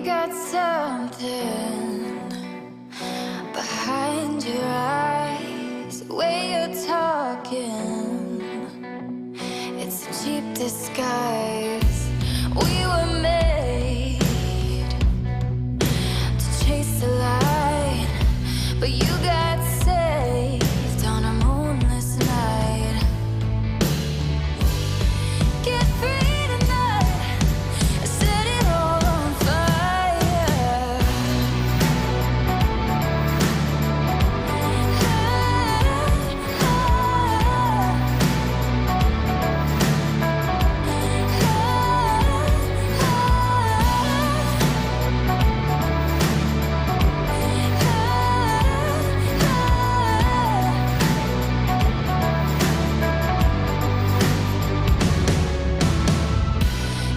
got something behind your eyes, the way you're talking, it's a cheap disguise. We were made to chase the light, but you got saved on a moonless night. Get free tonight, set it all on fire.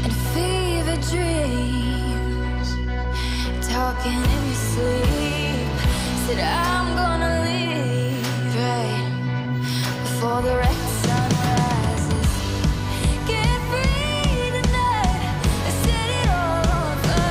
And fever dreams, talking in your sleep, said I'm gonna leave right before the red sun rises. Get free tonight, set it all on fire.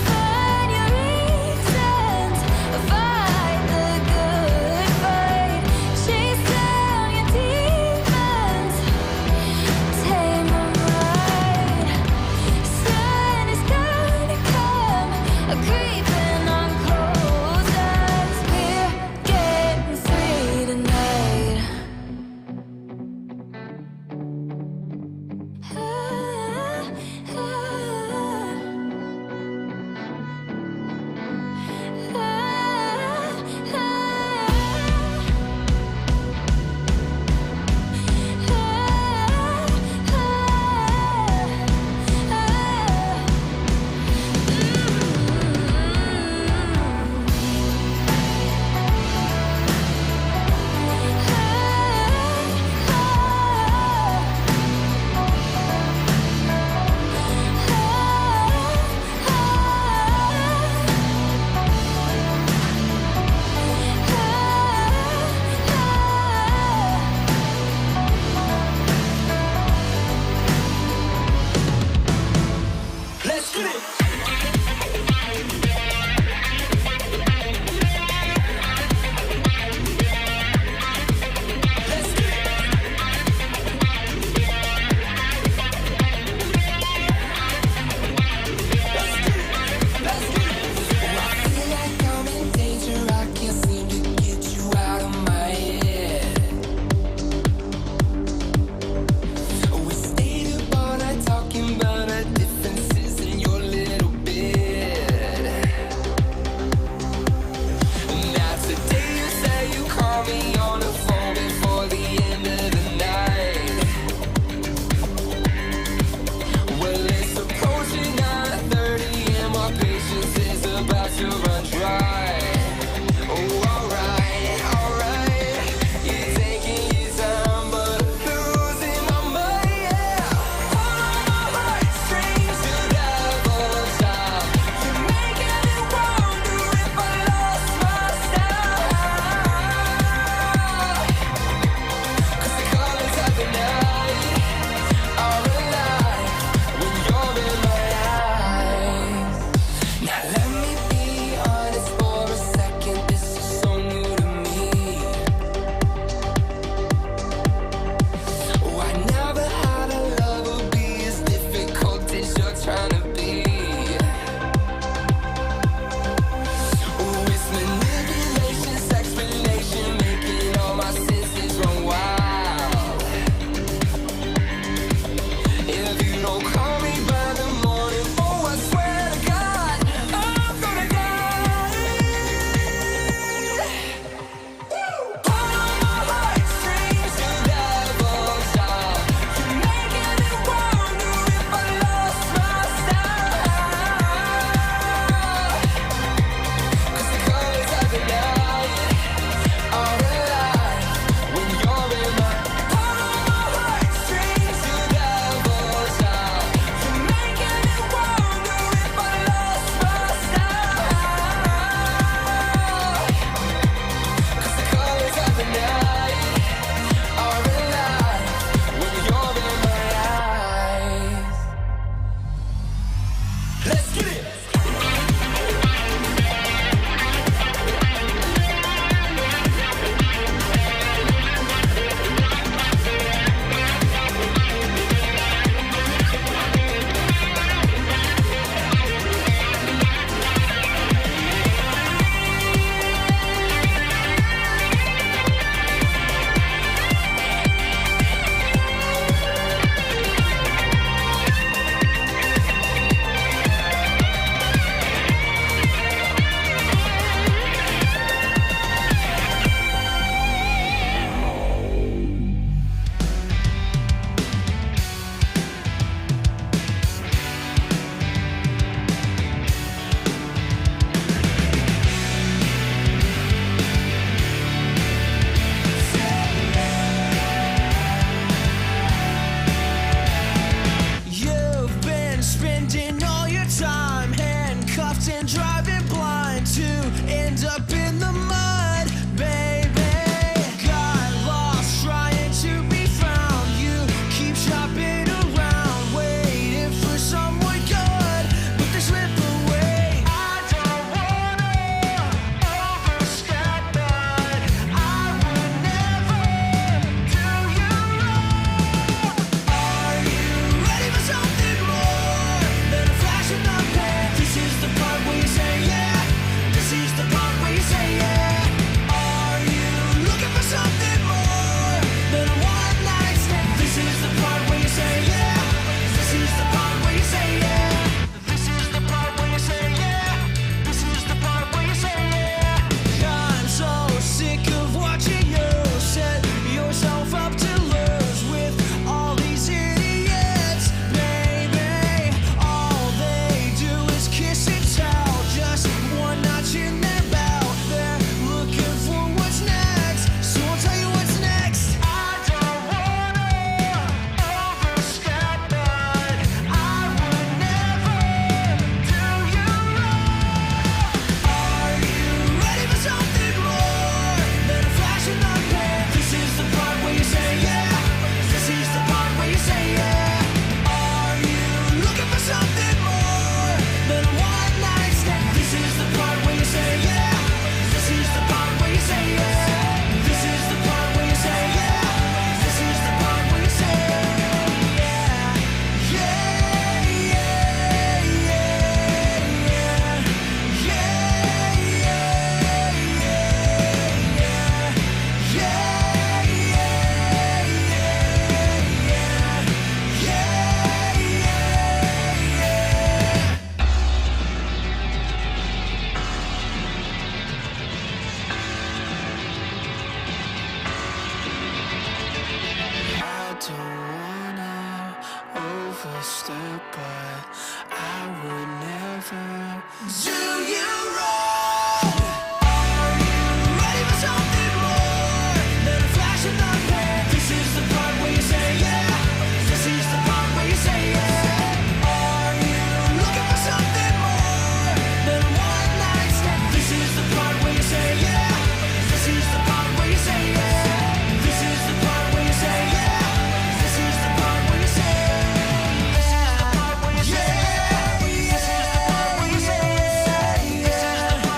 Find your reasons, fight the good fight, chase down your demons, tame 'em right. Sun is gonna come, creeping on closed eyes. We're getting free tonight. Let's get it. Feel like I'm in danger, I can't seem to get you out of my head. We stayed up all night talking about our differences in your little bed. Now today you say you call me on the phone before the end of the night. Well, it's approaching 9:30 and my patience is about to run dry. Oh, alright, alright. You're taking your time, but losing my mind, yeah. Hold on my heartstrings, you devil child. You're making me wonder if I lost my style. the night are alive when you're in my heartstrings. You never stop. You're making me wonder if I lost my style. 'Cause the colors of the night are alive when you're in my eyes. Let's get it. You've been spending all your time handcuffed and driving blind to end up in the mud, baby. Got lost trying to be found. You keep shopping around, waiting for someone good, but they slip away. I don't wanna overstep, but I would never do you wrong. Are you ready for something more than a flash in the pan? This is the part where you say yeah. This is the part where you say yeah. Are you looking for something more than a one night stand? This is the part where you say yeah. This is the part where you say yeah. This is the part where you say yeah. This is the part where you say yeah. I'm so sick of watching you set yourself up to lose with all these idiots, baby. All they do is kiss and tell, just one notch in their belt. They're looking for what's next, so I'll tell you what's next. I don't wanna overstep, but I would never do you wrong. Are you ready for something more than a flash in the pan? This is the part where you say yeah. This is the part where you say yeah. Are you looking for something more than a one night stand? This is the part where you say yeah. This is the part where you say yeah. This is the part where you say yeah. This is the part where you say yeah. Yeah, yeah, yeah, I don't wanna overstep, but I would never do you wrong. Are you ready for something more than a flash in the pan? This is the part where you say yeah. This is the part where you say yeah. Are you looking for something more than a one night stand? This is the part where you say yeah. This is the part where you say yeah. This is the part where you say yeah. This is the part where you say yeah. This is the part where you say yeah. This is the part where you say yeah. This is the part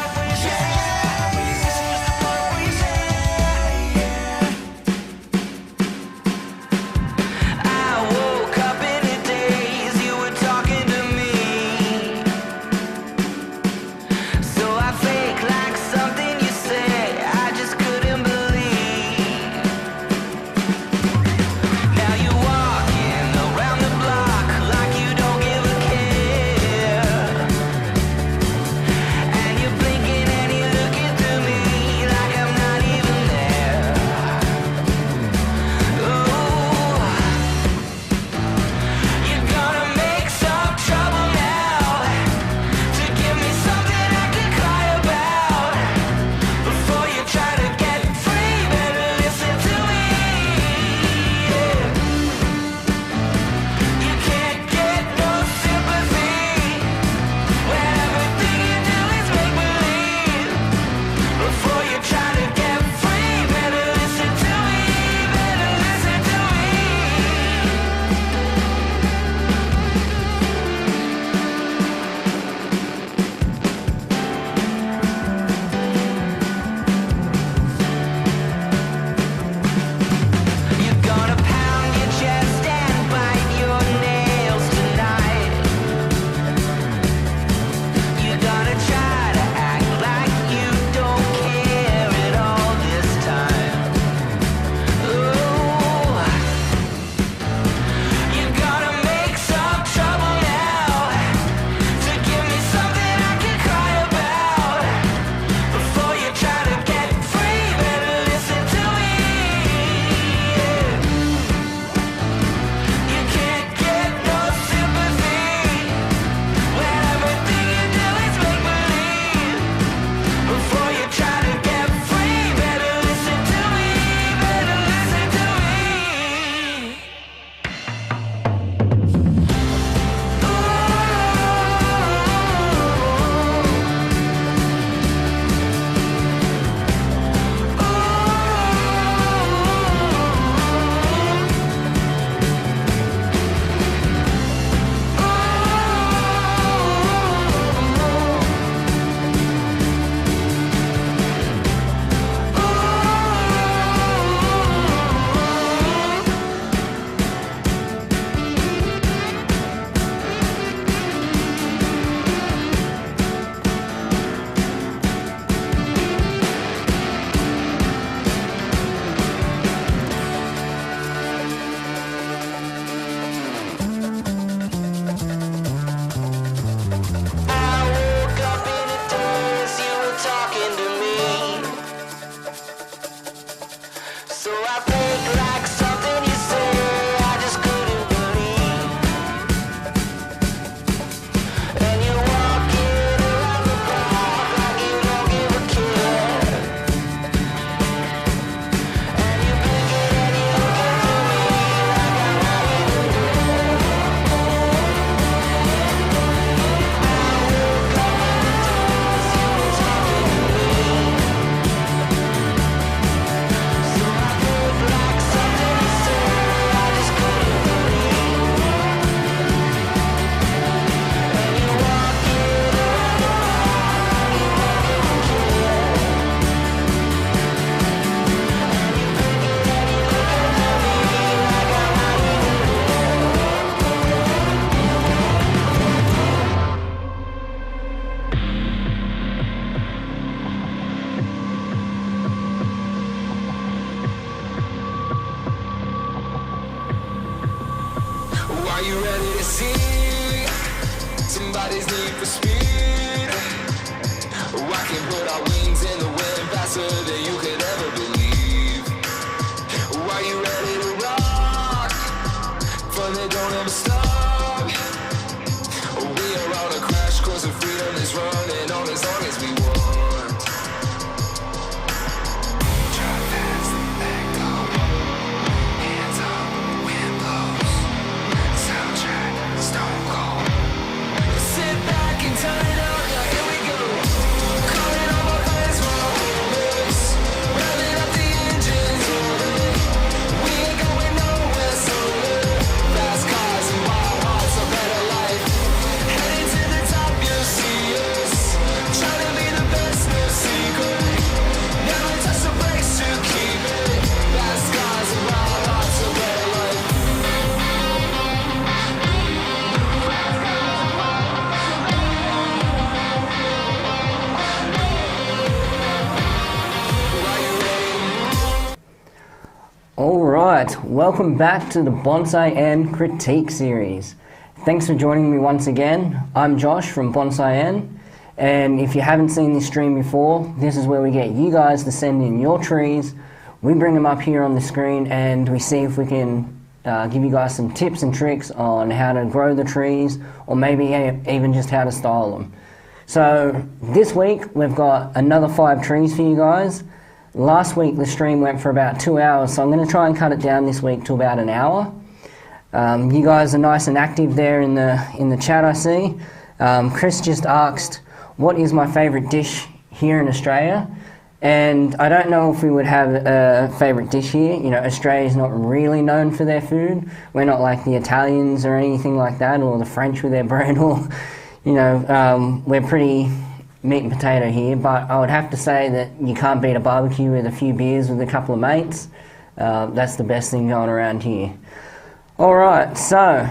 I think like something you say I just couldn't believe. And you're walking around the park like you don't give a care. And you blink it and you look into me like I'm not even there. I woke up and noticed you were talking to me. So I think like something you say I just couldn't believe. And you're walking around the park like you don't give a care. And you blink it and you look into me like I'm not even there. Are you ready to see somebody's need for speed? I can put our wings in the wind faster than you could ever believe. Are you ready to rock? Fun that don't ever stop. We are on a crash course and freedom is running on as long as we want. Drive fast, let go. Hands up, wind blows. Soundtrack, stone cold. Sit back and turn it up, now here we go. Calling all my friends from this. Revving up the engines, rolling. We ain't going nowhere solo. Fast cars and wild hearts, a better life. Heading to the top, you'll see us. Trying to be the best, no secret. Never touch the brakes to keep it. Fast cars and wild hearts, a better life. Are you ready? Alright, welcome back to the Bonsai-En critique series. Thanks for joining me once again. I'm Josh from Bonsai-En, and if you haven't seen this stream before, this is where we get you guys to send in your trees. We bring them up here on the screen and we see if we can give you guys some tips and tricks on how to grow the trees, or maybe even just how to style them. So this week we've got another 5 trees for you guys. Last week the stream went for about 2 hours, so I'm going to try and cut it down this week to about an hour. You guys are nice and active there in the chat, I see. Chris just asked, what is my favourite dish here in Australia? And I don't know if we would have a favourite dish here. You know, Australia's not really known for their food. We're not like the Italians or anything like that, or the French with their bread, or, you know, we're pretty meat and potato here. But I would have to say that you can't beat a barbecue with a few beers with a couple of mates. That's the best thing going around here. Alright, so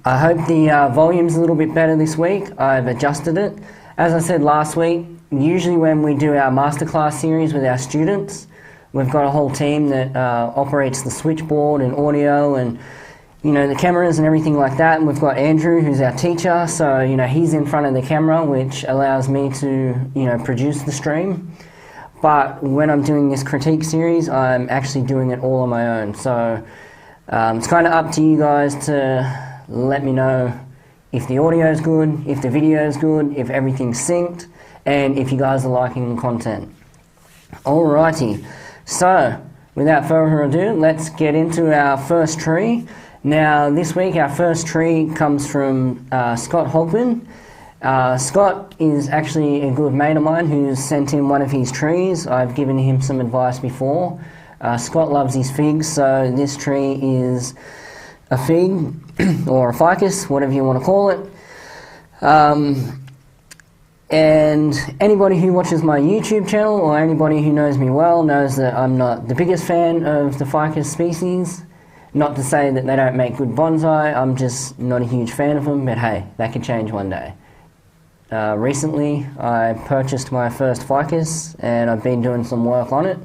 I hope the volume's a little bit better this week. I've adjusted it. As I said last week, usually when we do our masterclass series with our students, we've got a whole team that operates the switchboard and audio and, you know, the cameras and everything like that. And we've got Andrew, who's our teacher, so, you know, he's in front of the camera, which allows me to, you know, produce the stream. But when I'm doing this critique series, I'm actually doing it all on my own. So it's kind of up to you guys to let me know if the audio is good, if the video is good, if everything's synced, and if you guys are liking the content. Alrighty, so without further ado, let's get into our first tree. Now this week our first tree comes from Scott Hogman. Scott is actually a good mate of mine who's sent in one of his trees. I've given him some advice before. Scott loves his figs, so this tree is a fig or a ficus, whatever you want to call it. And anybody who watches my YouTube channel, or anybody who knows me well, knows that I'm not the biggest fan of the ficus species. Not to say that they don't make good bonsai, I'm just not a huge fan of them, but hey, that could change one day. Recently I purchased my first ficus and I've been doing some work on it,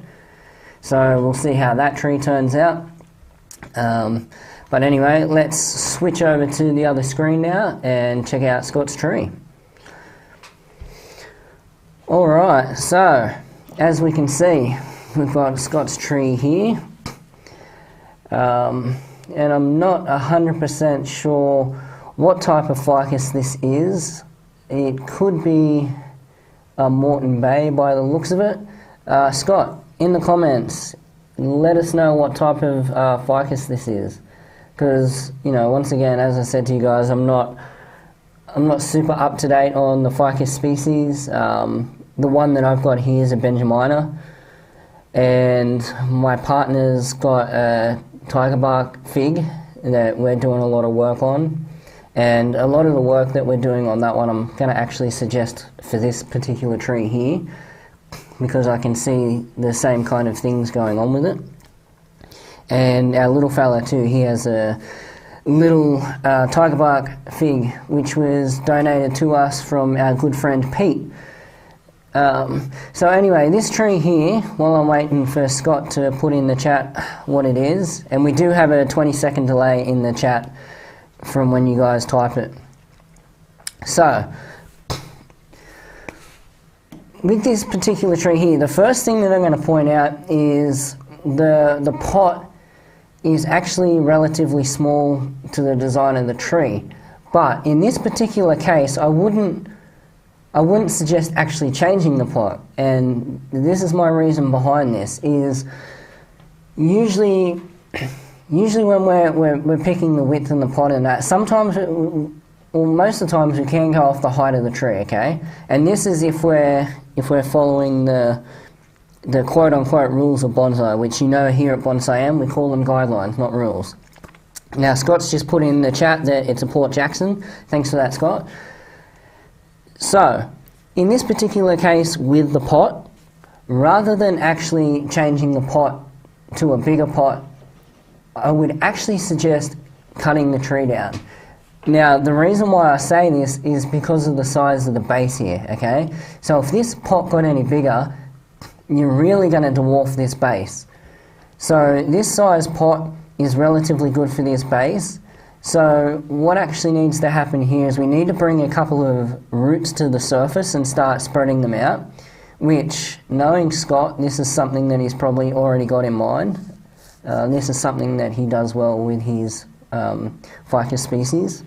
so we'll see how that tree turns out. But anyway, let's switch over to the other screen now and check out Scott's tree. Alright, so as we can see, we've got Scott's tree here. And I'm not 100% sure what type of ficus this is. It could be a Moreton Bay by the looks of it. Scott, in the comments, let us know what type of ficus this is. Because, you know, once again, as I said to you guys, I'm not super up to date on the ficus species. The one that I've got here is a Benjamina, and my partner's got a tiger bark fig that we're doing a lot of work on, and a lot of the work that we're doing on that one I'm going to actually suggest for this particular tree here, because I can see the same kind of things going on with it. And our little fella too, he has a little tiger bark fig which was donated to us from our good friend Pete. So anyway, this tree here, while I'm waiting for Scott to put in the chat what it is, and we do have a 20-second delay in the chat from when you guys type it. So, with this particular tree here, the first thing that I'm going to point out is the pot is actually relatively small to the design of the tree. But in this particular case, I wouldn't suggest actually changing the pot, and this is my reason behind this. Is usually when we're picking the width in the pot and that, sometimes, or most of the times, we can go off the height of the tree, okay? And this is if we're following the quote-unquote rules of bonsai, which you know here at Bonsai-En, we call them guidelines, not rules. Now, Scott's just put in the chat that it's a Port Jackson. Thanks for that, Scott. So, in this particular case with the pot, rather than actually changing the pot to a bigger pot, I would actually suggest cutting the tree down. Now, the reason why I say this is because of the size of the base here, okay? So if this pot got any bigger, you're really going to dwarf this base. So this size pot is relatively good for this base. So what actually needs to happen here is we need to bring a couple of roots to the surface and start spreading them out, which, knowing Scott, this is something that he's probably already got in mind. This is something that he does well with his ficus species.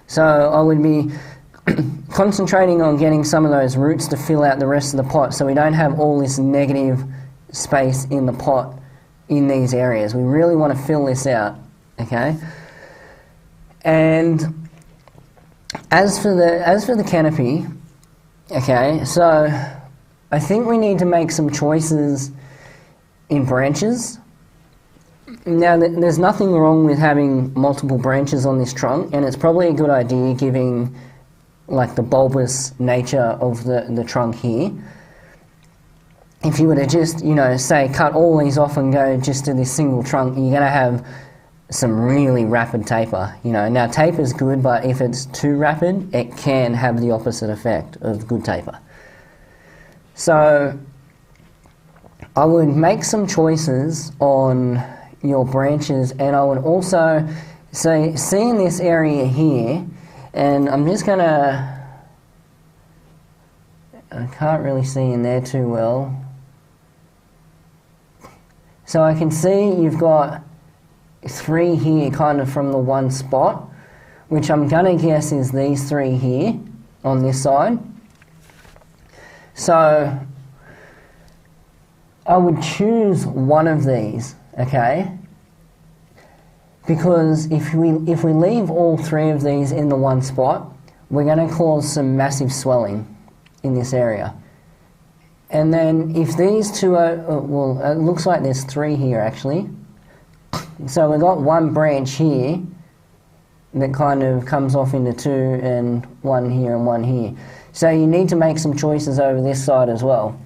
So I would be concentrating on getting some of those roots to fill out the rest of the pot, so we don't have all this negative space in the pot in these areas. We really want to fill this out, okay? And as for the canopy, okay, so I think we need to make some choices in branches. Now, there's nothing wrong with having multiple branches on this trunk, and it's probably a good idea giving like the bulbous nature of the trunk here. If you were to just, you know, say cut all these off and go just to this single trunk, you're going to have some really rapid taper, you know. Now, taper's good, but if it's too rapid, it can have the opposite effect of good taper. So I would make some choices on your branches, and I would also say, seeing this area here, and I'm just going to, I can't really see in there too well. So I can see you've got 3 here kind of from the one spot, which I'm going to guess is these 3 here on this side. So I would choose one of these, okay? Because if we leave all 3 of these in the one spot, we're going to cause some massive swelling in this area. And then if these 2 are, well, it looks like there's 3 here actually. So we've got one branch here that kind of comes off into 2, and 1 here and 1 here. So you need to make some choices over this side as well.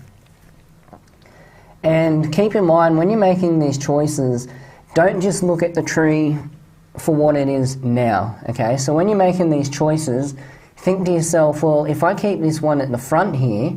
And keep in mind, when you're making these choices, don't just look at the tree for what it is now, okay? So when you're making these choices, think to yourself, well, if I keep this one at the front here,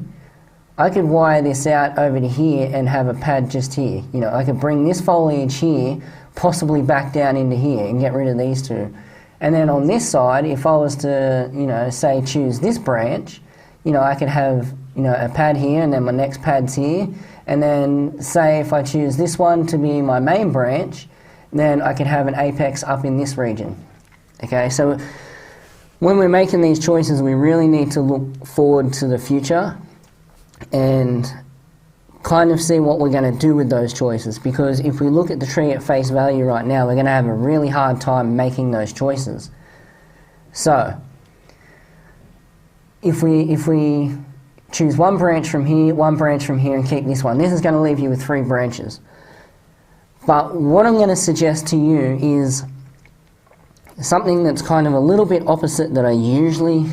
I could wire this out over to here and have a pad just here. You know, I could bring this foliage here, possibly back down into here and get rid of these 2. And then on this side, if I was to, you know, say choose this branch, you know, I could have a pad here, and then my next pad's here, and then say if I choose this one to be my main branch, then I could have an apex up in this region. Okay, so when we're making these choices, we really need to look forward to the future and kind of see what we're going to do with those choices, because if we look at the tree at face value right now, we're going to have a really hard time making those choices. So if we choose one branch from here, and keep this one, this is going to leave you with 3 branches. But what I'm going to suggest to you is something that's kind of a little bit opposite that I usually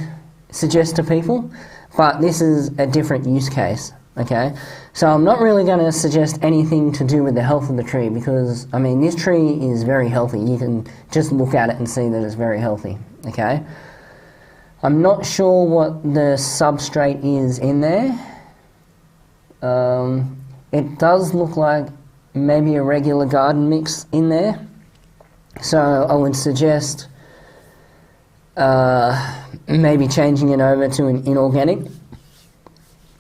suggest to people, but this is a different use case, okay? So I'm not really going to suggest anything to do with the health of the tree, because, I mean, this tree is very healthy. You can just look at it and see that it's very healthy, okay? I'm not sure what the substrate is in there. It does look like maybe a regular garden mix in there. So I would suggest maybe changing it over to an inorganic.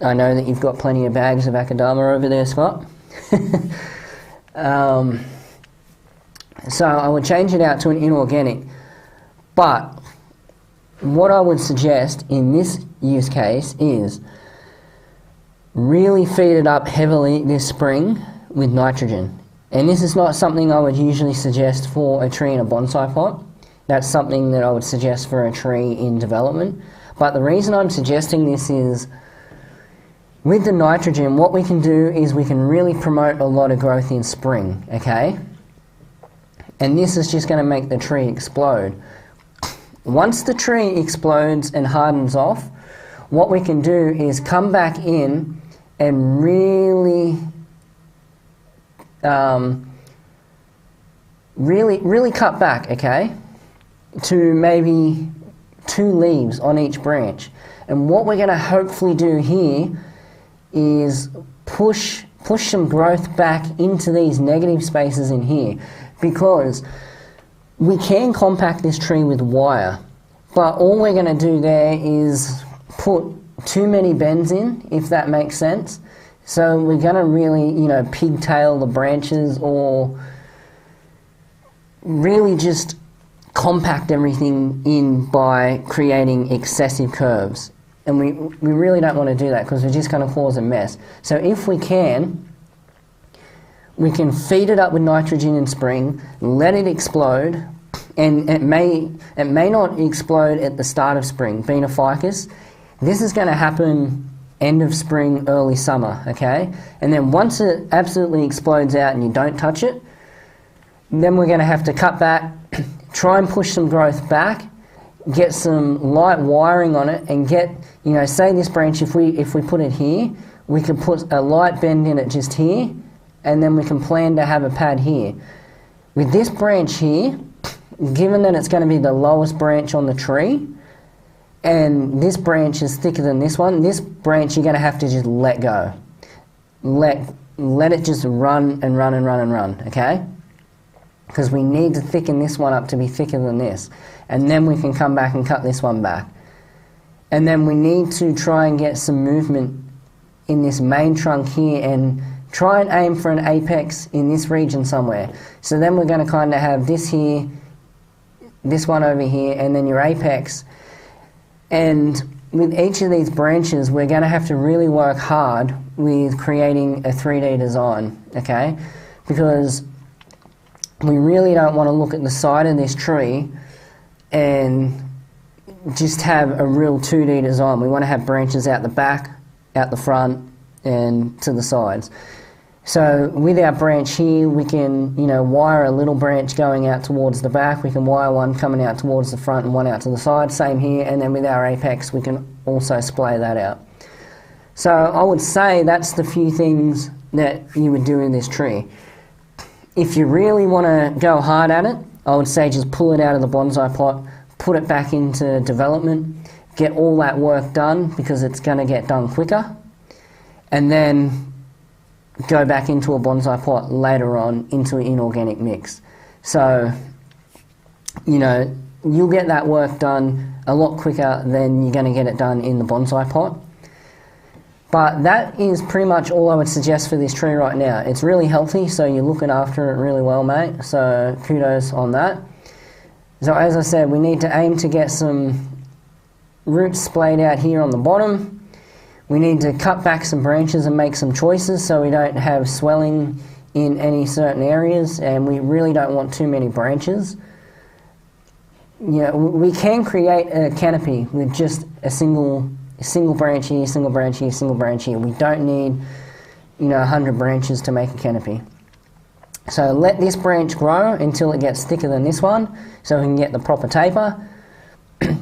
I know that you've got plenty of bags of Akadama over there, Scott. So I would change it out to an inorganic. But what I would suggest in this use case is really feed it up heavily this spring with nitrogen. And this is not something I would usually suggest for a tree in a bonsai pot. That's something that I would suggest for a tree in development. But the reason I'm suggesting this is, with the nitrogen, what we can do is we can really promote a lot of growth in spring, okay? And this is just going to make the tree explode. Once the tree explodes and hardens off, what we can do is come back in and really cut back, okay, to maybe 2 leaves on each branch. And what we're going to hopefully do here is push some growth back into these negative spaces in here, because we can compact this tree with wire, but all we're going to do there is put too many bends in, if that makes sense. So we're going to really, pigtail the branches, or really just compact everything in by creating excessive curves. And we really don't want to do that, because we're just going to cause a mess. So if we can feed it up with nitrogen in spring, let it explode, and it may not explode at the start of spring, being a ficus. This is going to happen end of spring, early summer, okay? And then once it absolutely explodes out and you don't touch it, then we're going to have to cut back, try and push some growth back, get some light wiring on it, and get, say this branch, if we put it here, we can put a light bend in it just here, and then we can plan to have a pad here. With this branch here, given that it's going to be the lowest branch on the tree, and this branch is thicker than this one, this branch you're going to have to just let go. Let it just run and run and run and run, okay? Because we need to thicken this one up to be thicker than this. And then we can come back and cut this one back. And then we need to try and get some movement in this main trunk here, and try and aim for an apex in this region somewhere. So then we're going to kind of have this here, this one over here, and then your apex. And with each of these branches, we're going to have to really work hard with creating a 3D design, okay? Because we really don't want to look at the side of this tree and just have a real 2D design. We want to have branches out the back, out the front, and to the sides. So with our branch here, we can, wire a little branch going out towards the back. We can wire one coming out towards the front and one out to the side. Same here. And then with our apex, we can also splay that out. So I would say that's the few things that you would do in this tree. If you really want to go hard at it, I would say just pull it out of the bonsai pot, put it back into development, get all that work done, because it's going to get done quicker, and then go back into a bonsai pot later on into an inorganic mix. So, you'll get that work done a lot quicker than you're going to get it done in the bonsai pot. But that is pretty much all I would suggest for this tree right now. It's really healthy, so you're looking after it really well, mate. So kudos on that. So as I said, we need to aim to get some roots splayed out here on the bottom. We need to cut back some branches and make some choices so we don't have swelling in any certain areas, and we really don't want too many branches. You know, we can create a canopy with just a single branch here, single branch here, single branch here. We don't need, 100 branches to make a canopy. So let this branch grow until it gets thicker than this one, so we can get the proper taper.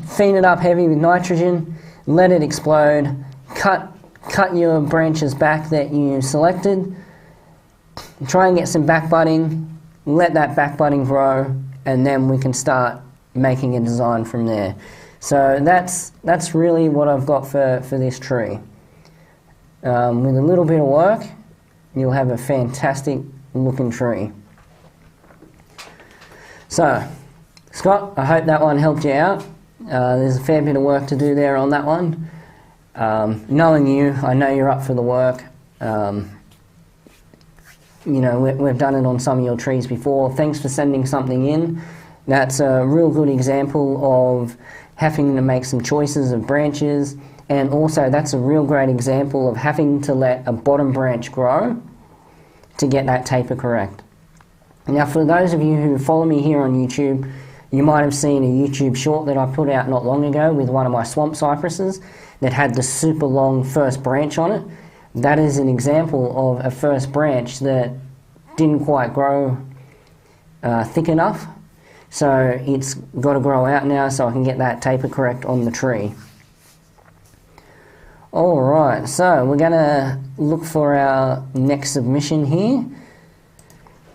Feed it up heavy with nitrogen, let it explode, cut your branches back that you selected, try and get some back budding, let that back budding grow, and then we can start making a design from there. So that's really what I've got for this tree. With a little bit of work, you'll have a fantastic looking tree. So, Scott, I hope that one helped you out. There's a fair bit of work to do there on that one. Knowing you, I know you're up for the work. We've done it on some of your trees before. Thanks for sending something in. That's a real good example of having to make some choices of branches, and also that's a real great example of having to let a bottom branch grow to get that taper correct. Now, for those of you who follow me here on YouTube, you might have seen a YouTube short that I put out not long ago with one of my swamp cypresses that had the super long first branch on it. That is an example of a first branch that didn't quite grow thick enough. So it's got to grow out now so I can get that taper correct on the tree. Alright, so we're going to look for our next submission here.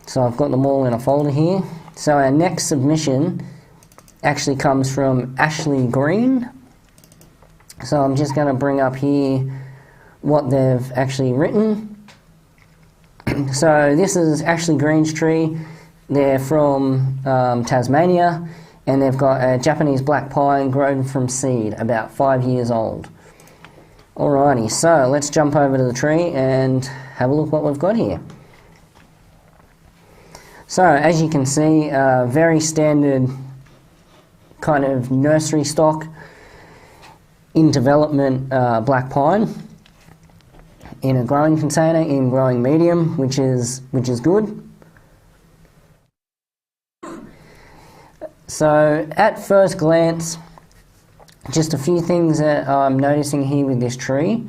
So I've got them all in a folder here. So our next submission actually comes from Ashley Green. So I'm just going to bring up here what they've actually written. So this is Ashley Green's tree. They're from Tasmania, and they've got a Japanese black pine grown from seed, about 5 years old. Alrighty, so let's jump over to the tree and have a look what we've got here. So as you can see, very standard kind of nursery stock in development black pine in a growing container in growing medium, which is good. So at first glance, just a few things that I'm noticing here with this tree.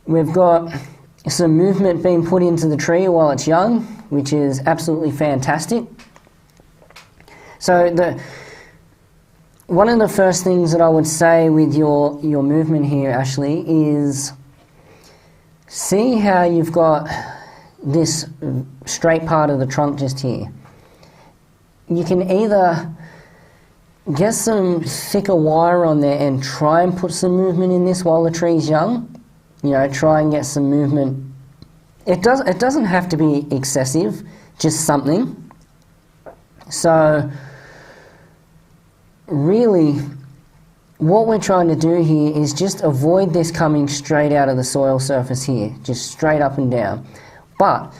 We've got some movement being put into the tree while it's young, which is absolutely fantastic. So one of the first things that I would say with your movement here, Ashley, is see how you've got this straight part of the trunk just here. You can either get some thicker wire on there and try and put some movement in this while the tree's young. Try and get some movement. It doesn't have to be excessive, just something. So really, what we're trying to do here is just avoid this coming straight out of the soil surface here, just straight up and down. But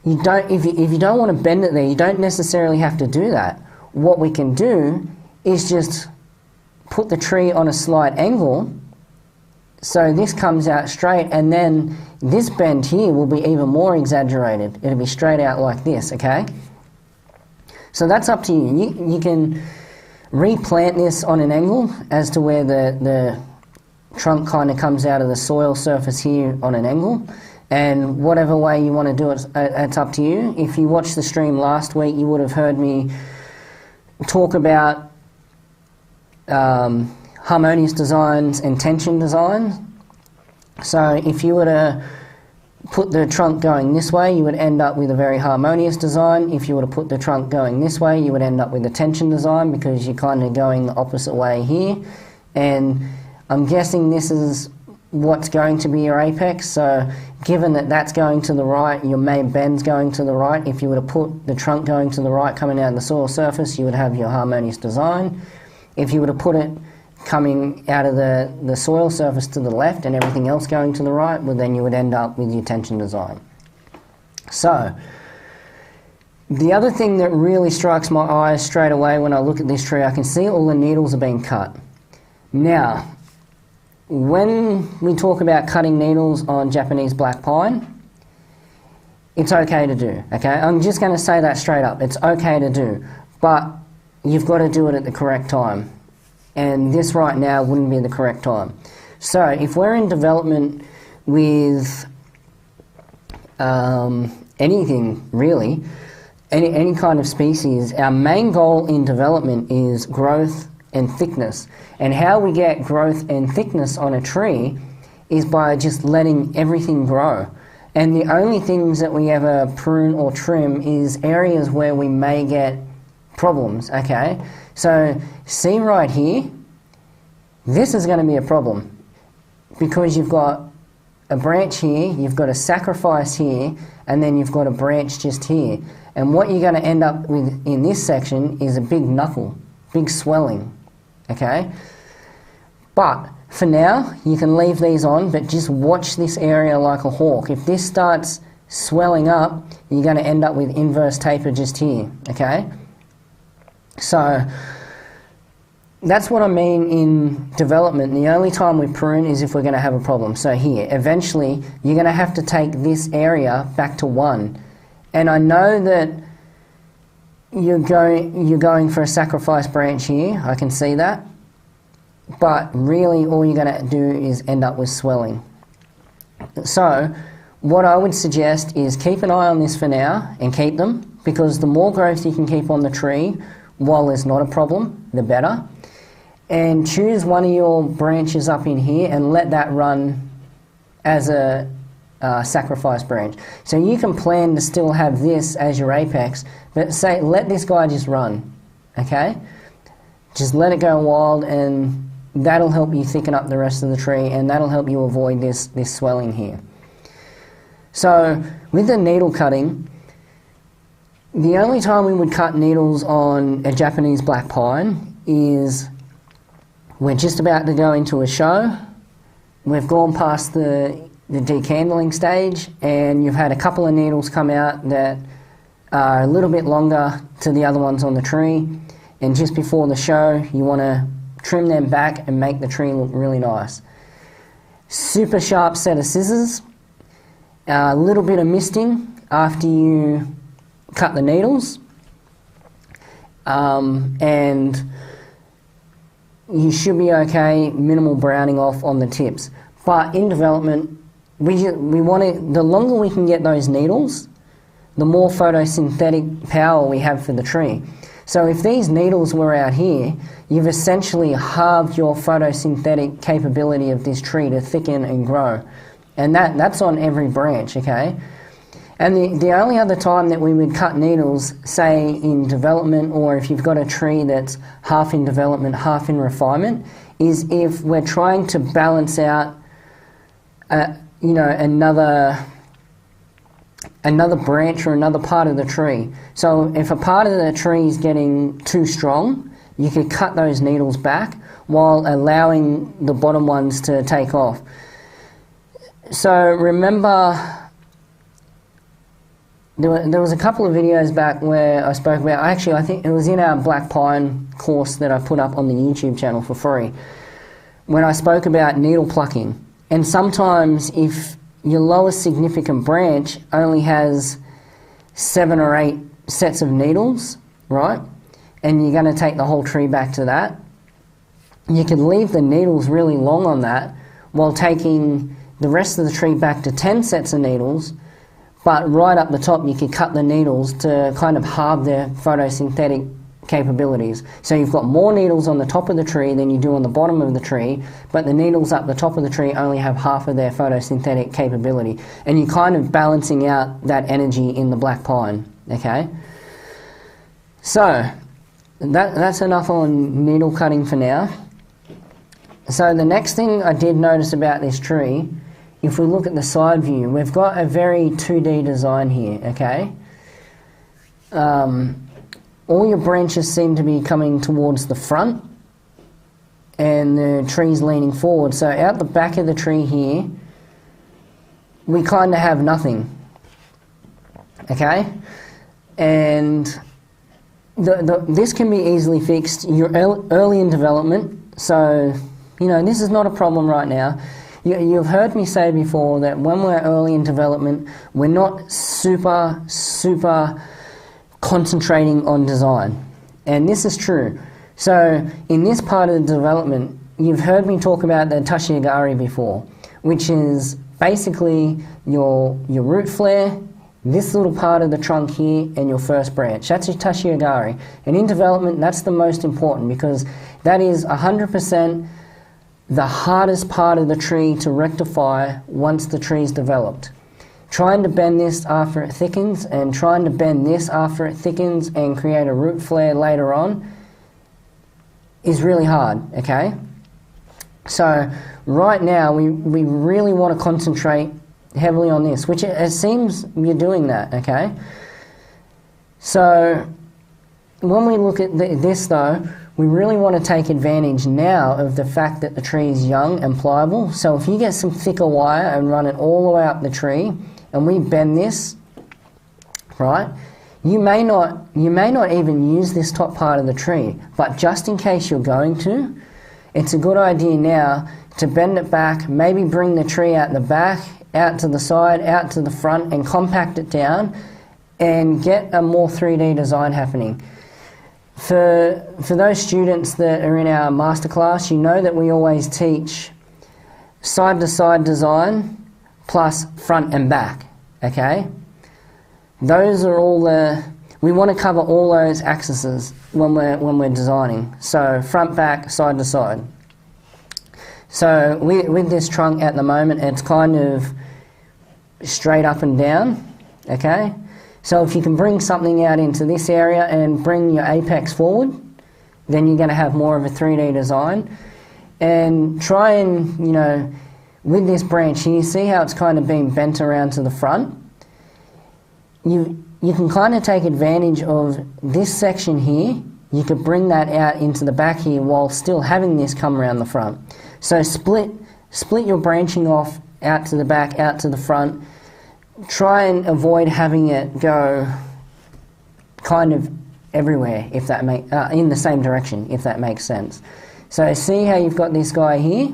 if you don't want to bend it there, you don't necessarily have to do that. What we can do is just put the tree on a slight angle so this comes out straight, and then this bend here will be even more exaggerated. It'll be straight out like this, okay? So that's up to you. You can replant this on an angle as to where the trunk kind of comes out of the soil surface here on an angle. And whatever way you want to do it, it's up to you. If you watched the stream last week, you would have heard me talk about harmonious designs and tension designs. So if you were to put the trunk going this way, you would end up with a very harmonious design. If you were to put the trunk going this way, you would end up with a tension design because you're kind of going the opposite way here. And I'm guessing this is what's going to be your apex. So given that that's going to the right, your main bend's going to the right. If you were to put the trunk going to the right, coming out of the soil surface, you would have your harmonious design. If you were to put it coming out of the soil surface to the left and everything else going to the right, well then you would end up with your tension design. So, the other thing that really strikes my eyes straight away when I look at this tree, I can see all the needles are being cut. Now, when we talk about cutting needles on Japanese black pine, it's okay to do, okay? I'm just going to say that straight up. It's okay to do, but you've got to do it at the correct time. And this right now wouldn't be the correct time. So if we're in development with anything really, any kind of species, our main goal in development is growth and thickness. And how we get growth and thickness on a tree is by just letting everything grow. And the only things that we ever prune or trim is areas where we may get problems, okay? So see right here, this is going to be a problem because you've got a branch here, you've got a sacrifice here, and then you've got a branch just here. And what you're going to end up with in this section is a big knuckle, big swelling, okay? But for now, you can leave these on, but just watch this area like a hawk. If this starts swelling up, you're going to end up with inverse taper just here, okay? So that's what I mean in development. The only time we prune is if we're going to have a problem. So here, eventually, you're going to have to take this area back to 1. And I know that you're going for a sacrifice branch here. I can see that. But really, all you're going to do is end up with swelling. So what I would suggest is keep an eye on this for now and keep them, because the more growth you can keep on the tree while there's not a problem, the better. And choose one of your branches up in here and let that run as a sacrifice branch. So you can plan to still have this as your apex, but say let this guy just run, okay? Just let it go wild, and that'll help you thicken up the rest of the tree, and that'll help you avoid this swelling here. So with the needle cutting, the only time we would cut needles on a Japanese black pine is we're just about to go into a show, we've gone past the decandling stage, and you've had a couple of needles come out that are a little bit longer to the other ones on the tree, and just before the show you want to trim them back and make the tree look really nice. Super sharp set of scissors, a little bit of misting after you cut the needles, and you should be okay, minimal browning off on the tips. But in development, we want to, the longer we can get those needles, the more photosynthetic power we have for the tree. So if these needles were out here, you've essentially halved your photosynthetic capability of this tree to thicken and grow. And that's on every branch, okay? And the only other time that we would cut needles, say in development, or if you've got a tree that's half in development, half in refinement, is if we're trying to balance out, another branch or another part of the tree. So if a part of the tree is getting too strong, you could cut those needles back while allowing the bottom ones to take off. So remember, there was a couple of videos back where I spoke about, actually I think it was in our Black Pine course that I put up on the YouTube channel for free, when I spoke about needle plucking. And sometimes if your lowest significant branch only has 7 or 8 sets of needles, right, and you're going to take the whole tree back to that, you can leave the needles really long on that while taking the rest of the tree back to 10 sets of needles, but right up the top you could cut the needles to kind of halve their photosynthetic capabilities. So you've got more needles on the top of the tree than you do on the bottom of the tree, but the needles up the top of the tree only have half of their photosynthetic capability, and you're kind of balancing out that energy in the black pine, okay? So that's enough on needle cutting for now. So the next thing I did notice about this tree, if we look at the side view, we've got a very 2D design here, okay? All your branches seem to be coming towards the front, and the tree's leaning forward. So out the back of the tree here, we kind of have nothing, okay? And this can be easily fixed. You're early in development, so, you know, this is not a problem right now. You've heard me say before that when we're early in development, we're not super concentrating on design. And this is true. So in this part of the development, you've heard me talk about the Tashiagari before, which is basically your root flare, this little part of the trunk here, and your first branch. That's your Tashiagari. And in development, that's the most important, because that is 100% the hardest part of the tree to rectify once the tree's developed. Trying to bend this after it thickens, and trying to bend this after it thickens and create a root flare later on is really hard, okay? So right now we really want to concentrate heavily on this, which it seems you're doing that, okay? So when we look at this though, we really want to take advantage now of the fact that the tree is young and pliable. So if you get some thicker wire and run it all the way up the tree, and we bend this, right, you may not even use this top part of the tree, but just in case you're going to, it's a good idea now to bend it back, maybe bring the tree out the back, out to the side, out to the front, and compact it down and get a more 3D design happening. For those students that are in our masterclass, you know that we always teach side-to-side design plus front and back, okay? Those are all we want to cover all those axes when we're designing. So front, back, side to side. So with this trunk at the moment, it's kind of straight up and down, okay? So if you can bring something out into this area and bring your apex forward, then you're going to have more of a 3D design. And try and, you know, with this branch here, you see how it's kind of being bent around to the front? You can kind of take advantage of this section here. You could bring that out into the back here while still having this come around the front. So split your branching off out to the back, out to the front. Try and avoid having it go kind of everywhere, if that in the same direction, if that makes sense. So see how you've got this guy here?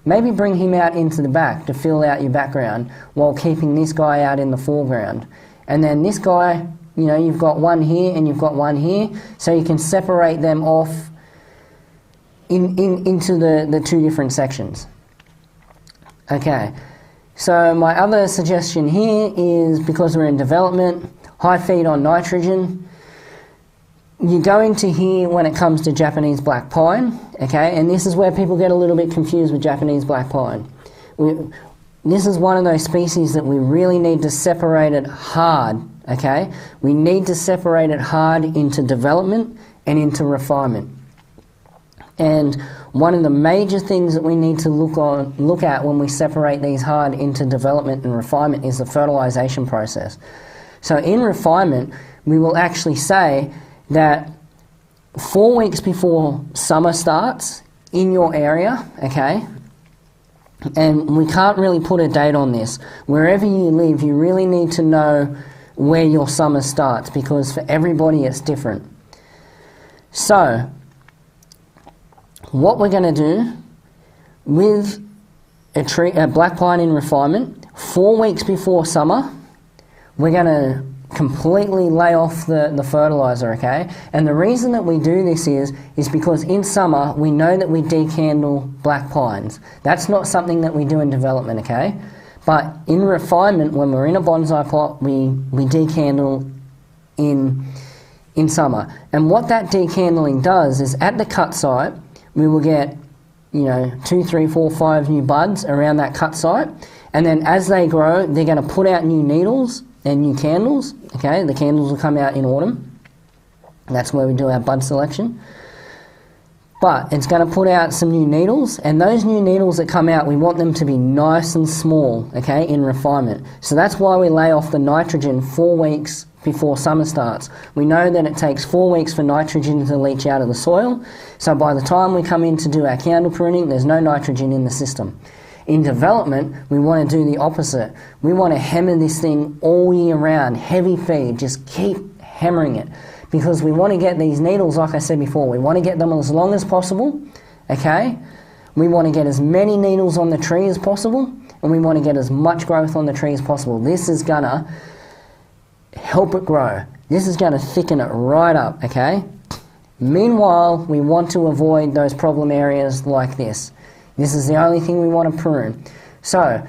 Maybe bring him out into the back to fill out your background while keeping this guy out in the foreground. And then this guy, you know, you've got one here and you've got one here, so you can separate them off into the two different sections. Okay, so my other suggestion here is, because we're in development, high feed on nitrogen. You're going to hear when it comes to Japanese black pine, okay, and this is where people get a little bit confused with Japanese black pine. This is one of those species that we really need to separate it hard, okay? We need to separate it hard into development and into refinement. And one of the major things that we need to look at when we separate these hard into development and refinement is the fertilization process. So in refinement, we will actually say that 4 weeks before summer starts in your area, okay, and we can't really put a date on this. Wherever you live, you really need to know where your summer starts, because for everybody it's different. So, what we're going to do with a black pine in refinement, 4 weeks before summer, we're going to completely lay off the fertilizer, okay? And the reason that we do this is because in summer we know that we decandle black pines. That's not something that we do in development, okay? But in refinement, when we're in a bonsai plot, we decandle in summer. And what that decandling does is, at the cut site, we will get, you know, 2, 3, 4, 5 new buds around that cut site, and then as they grow, they're going to put out new needles and new candles, okay? The candles will come out in autumn. That's where we do our bud selection. but it's going to put out some new needles, and those new needles that come out, we want them to be nice and small, okay, in refinement. So that's why we lay off the nitrogen 4 weeks before summer starts. We know that it takes 4 weeks for nitrogen to leach out of the soil, so by the time we come in to do our candle pruning, there's no nitrogen in the system. In development, we want to do the opposite. We want to hammer this thing all year round, heavy feed, just keep hammering it, because we want to get these needles, like I said before, we want to get them as long as possible, okay? We want to get as many needles on the tree as possible, and we want to get as much growth on the tree as possible. This is going to help it grow. This is going to thicken it right up, okay? Meanwhile, we want to avoid those problem areas like this. This is the only thing we want to prune. So,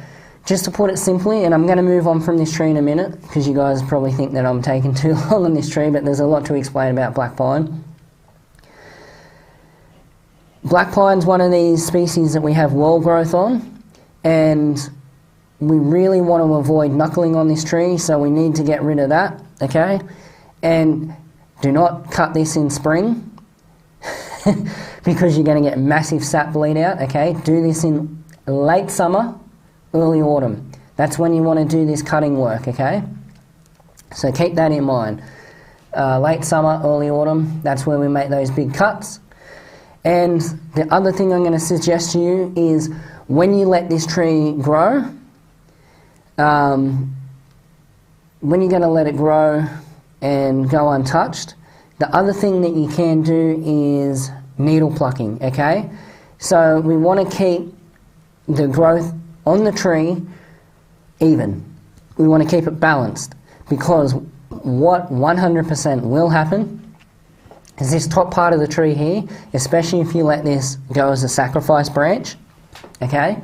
just to put it simply, and I'm going to move on from this tree in a minute, because you guys probably think that I'm taking too long on this tree, but there's a lot to explain about black pine. Black pine's one of these species that we have wall growth on, and we really want to avoid knuckling on this tree, so we need to get rid of that, okay? And do not cut this in spring, because you're going to get massive sap bleed out, okay? Do this in late summer, early autumn. That's when you want to do this cutting work, okay? So keep that in mind. Late summer, early autumn, that's where we make those big cuts. And the other thing I'm going to suggest to you is when you let this tree grow, when you're going to let it grow and go untouched, the other thing that you can do is needle plucking, okay? So we want to keep the growth on the tree even. We want to keep it balanced, because what 100% will happen is this top part of the tree here, especially if you let this go as a sacrifice branch, okay?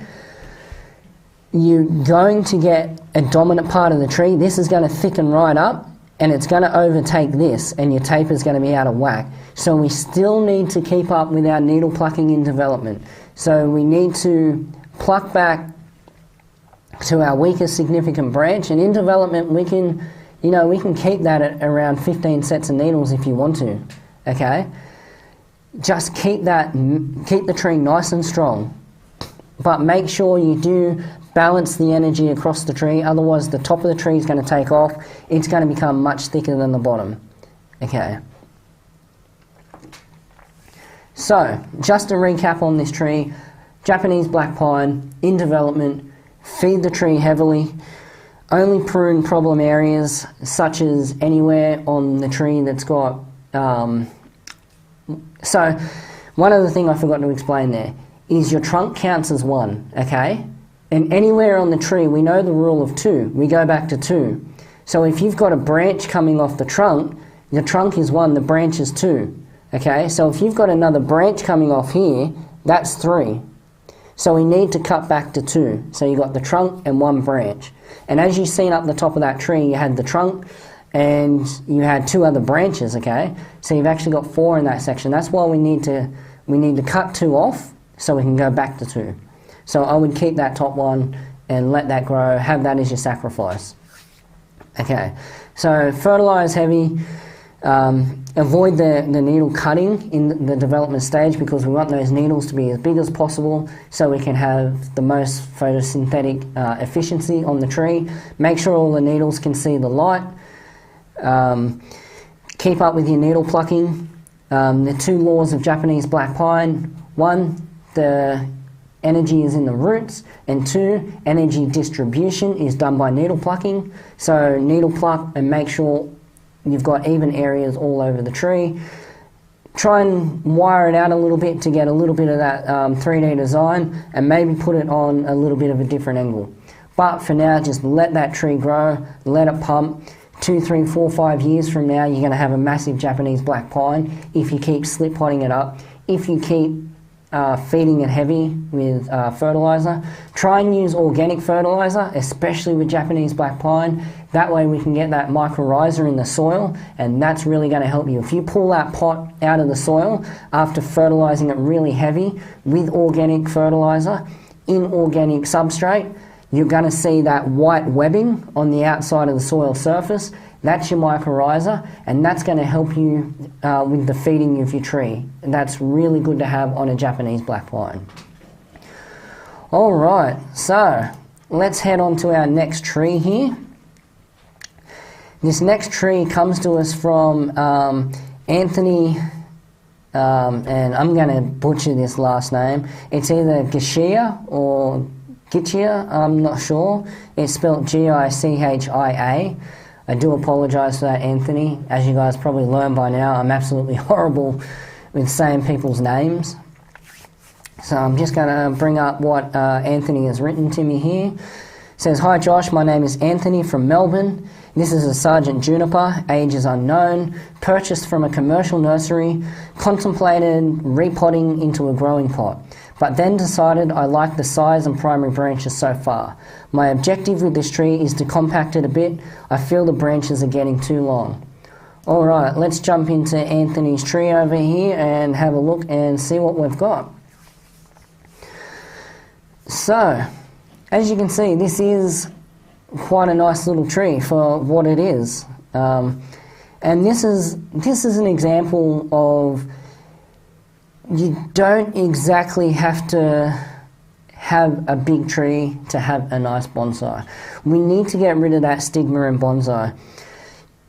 You're going to get a dominant part of the tree. This is going to thicken right up, and it's going to overtake this, and your taper is going to be out of whack. So we still need to keep up with our needle plucking in development. So we need to pluck back to our weakest significant branch, and in development we can keep that at around 15 sets of needles if you want to, okay? Just keep the tree nice and strong, but make sure you do balance the energy across the tree, otherwise the top of the tree is going to take off. It's going to become much thicker than the bottom, okay? So, just to recap on this tree, Japanese black pine, in development, feed the tree heavily, only prune problem areas such as anywhere on the tree that's got... So, one other thing I forgot to explain there is your trunk counts as one, okay? And anywhere on the tree, we know the rule of 2. We go back to 2. So if you've got a branch coming off the trunk is 1, the branch is 2. Okay, so if you've got another branch coming off here, that's 3. So we need to cut back to 2. So you've got the trunk and 1 branch. And as you've seen up the top of that tree, you had the trunk and you had 2 other branches, okay? So you've actually got 4 in that section. That's why we need to cut 2 off so we can go back to 2. So I would keep that top one and let that grow, have that as your sacrifice. Okay, so fertilise heavy, avoid the needle cutting in the development stage, because we want those needles to be as big as possible so we can have the most photosynthetic efficiency on the tree. Make sure all the needles can see the light. Keep up with your needle plucking. The 2 laws of Japanese black pine: 1, the energy is in the roots, and 2, energy distribution is done by needle plucking. So needle pluck and make sure you've got even areas all over the tree. Try and wire it out a little bit to get a little bit of that 3D design, and maybe put it on a little bit of a different angle. But for now, just let that tree grow, let it pump. 2, 3, 4, 5 years from now, you're going to have a massive Japanese black pine if you keep slip potting it up, if you keep feeding it heavy with fertiliser. Try and use organic fertiliser, especially with Japanese black pine. That way we can get that mycorrhiza in the soil, and that's really going to help you. If you pull that pot out of the soil after fertilising it really heavy with organic fertiliser, in organic substrate, you're going to see that white webbing on the outside of the soil surface. That's your mycorrhiza, and that's going to help you with the feeding of your tree. And that's really good to have on a Japanese black pine. Alright, so let's head on to our next tree here. This next tree comes to us from Anthony, and I'm going to butcher this last name. It's either Gichia or Gichia, I'm not sure. It's spelled Gichia. I do apologise for that, Anthony. As you guys probably learned by now, I'm absolutely horrible with saying people's names. So I'm just going to bring up what Anthony has written to me here. It says, "Hi Josh, my name is Anthony from Melbourne. This is a Sergeant Juniper, age is unknown, purchased from a commercial nursery, contemplated repotting into a growing pot, but then decided I like the size and primary branches so far. My objective with this tree is to compact it a bit. I feel the branches are getting too long." Alright, let's jump into Anthony's tree over here and have a look and see what we've got. So, as you can see, this is quite a nice little tree for what it is. And this is an example of, you don't exactly have to have a big tree to have a nice bonsai. We need to get rid of that stigma in bonsai.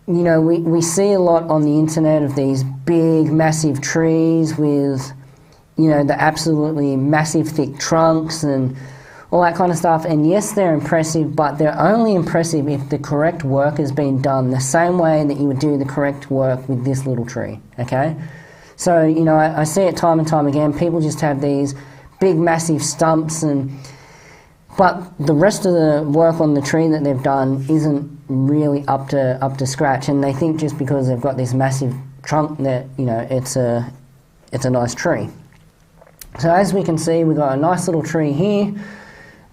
You know, we see a lot on the internet of these big, massive trees with, you know, the absolutely massive thick trunks and all that kind of stuff. And yes, they're impressive, but they're only impressive if the correct work has been done the same way that you would do the correct work with this little tree, okay? So, you know, I see it time and time again. People just have these big, massive stumps, but the rest of the work on the tree that they've done isn't really up to scratch, and they think just because they've got this massive trunk that, you know, it's a nice tree. So as we can see, we've got a nice little tree here.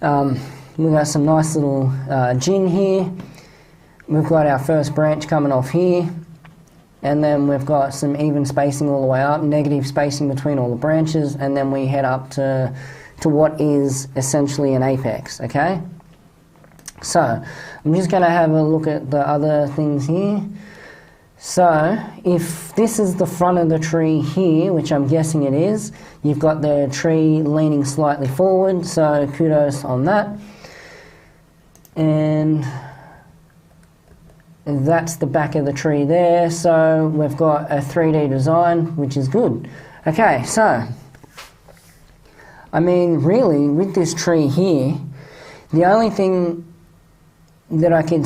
We've got some nice little gin here. We've got our first branch coming off here, and then we've got some even spacing all the way up, negative spacing between all the branches, and then we head up to what is essentially an apex, okay? So, I'm just going to have a look at the other things here. So, if this is the front of the tree here, which I'm guessing it is, you've got the tree leaning slightly forward, so kudos on that. And that's the back of the tree there, so we've got a 3D design, which is good. Okay, so, I mean, really, with this tree here, the only thing that I could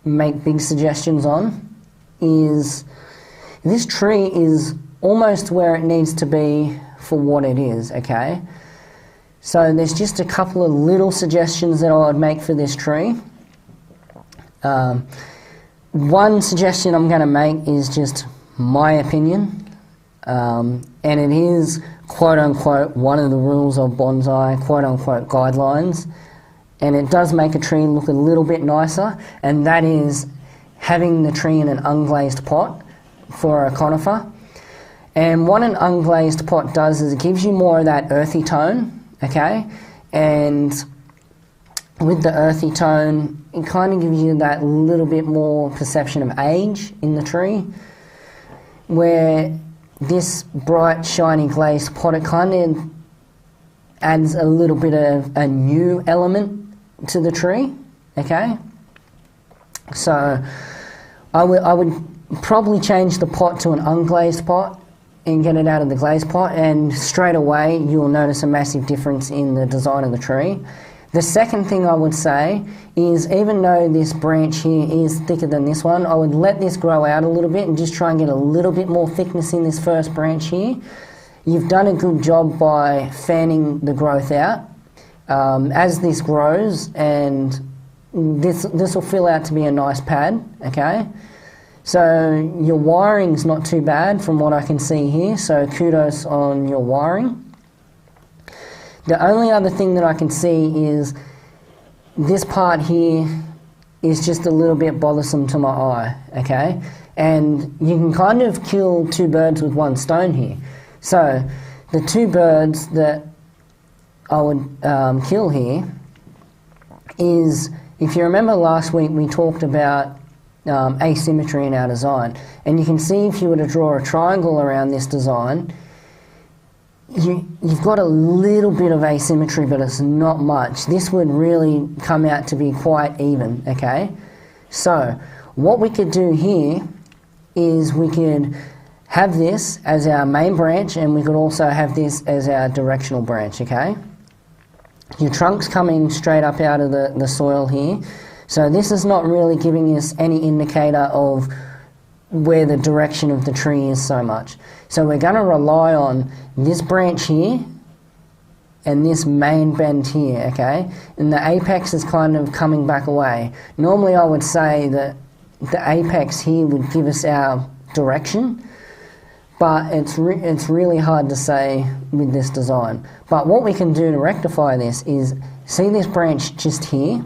make big suggestions on is this tree is almost where it needs to be for what it is, okay? So there's just a couple of little suggestions that I would make for this tree. One suggestion I'm going to make is just my opinion, and it is quote-unquote one of the rules of bonsai, quote-unquote guidelines, and it does make a tree look a little bit nicer, and that is having the tree in an unglazed pot for a conifer. And what an unglazed pot does is it gives you more of that earthy tone, okay? And with the earthy tone, it kind of gives you that little bit more perception of age in the tree, where this bright, shiny glazed pot, it kind of adds a little bit of a new element to the tree, okay? So I would probably change the pot to an unglazed pot and get it out of the glazed pot, and straight away you'll notice a massive difference in the design of the tree. The second thing I would say is, even though this branch here is thicker than this one, I would let this grow out a little bit and just try and get a little bit more thickness in this first branch here. You've done a good job by fanning the growth out. As this grows, and this will fill out to be a nice pad, okay? So your wiring's not too bad from what I can see here, so kudos on your wiring. The only other thing that I can see is this part here is just a little bit bothersome to my eye, okay? And you can kind of kill two birds with one stone here. So the two birds that I would kill here is, if you remember last week we talked about asymmetry in our design. And you can see if you were to draw a triangle around this design, you've got a little bit of asymmetry, but it's not much. This would really come out to be quite even, okay? So what we could do here is we could have this as our main branch, and we could also have this as our directional branch, okay? Your trunk's coming straight up out of the soil here, so this is not really giving us any indicator of where the direction of the tree is so much. So we're going to rely on this branch here and this main bend here, okay? And the apex is kind of coming back away. Normally I would say that the apex here would give us our direction, but it's really hard to say with this design. But what we can do to rectify this is, see this branch just here?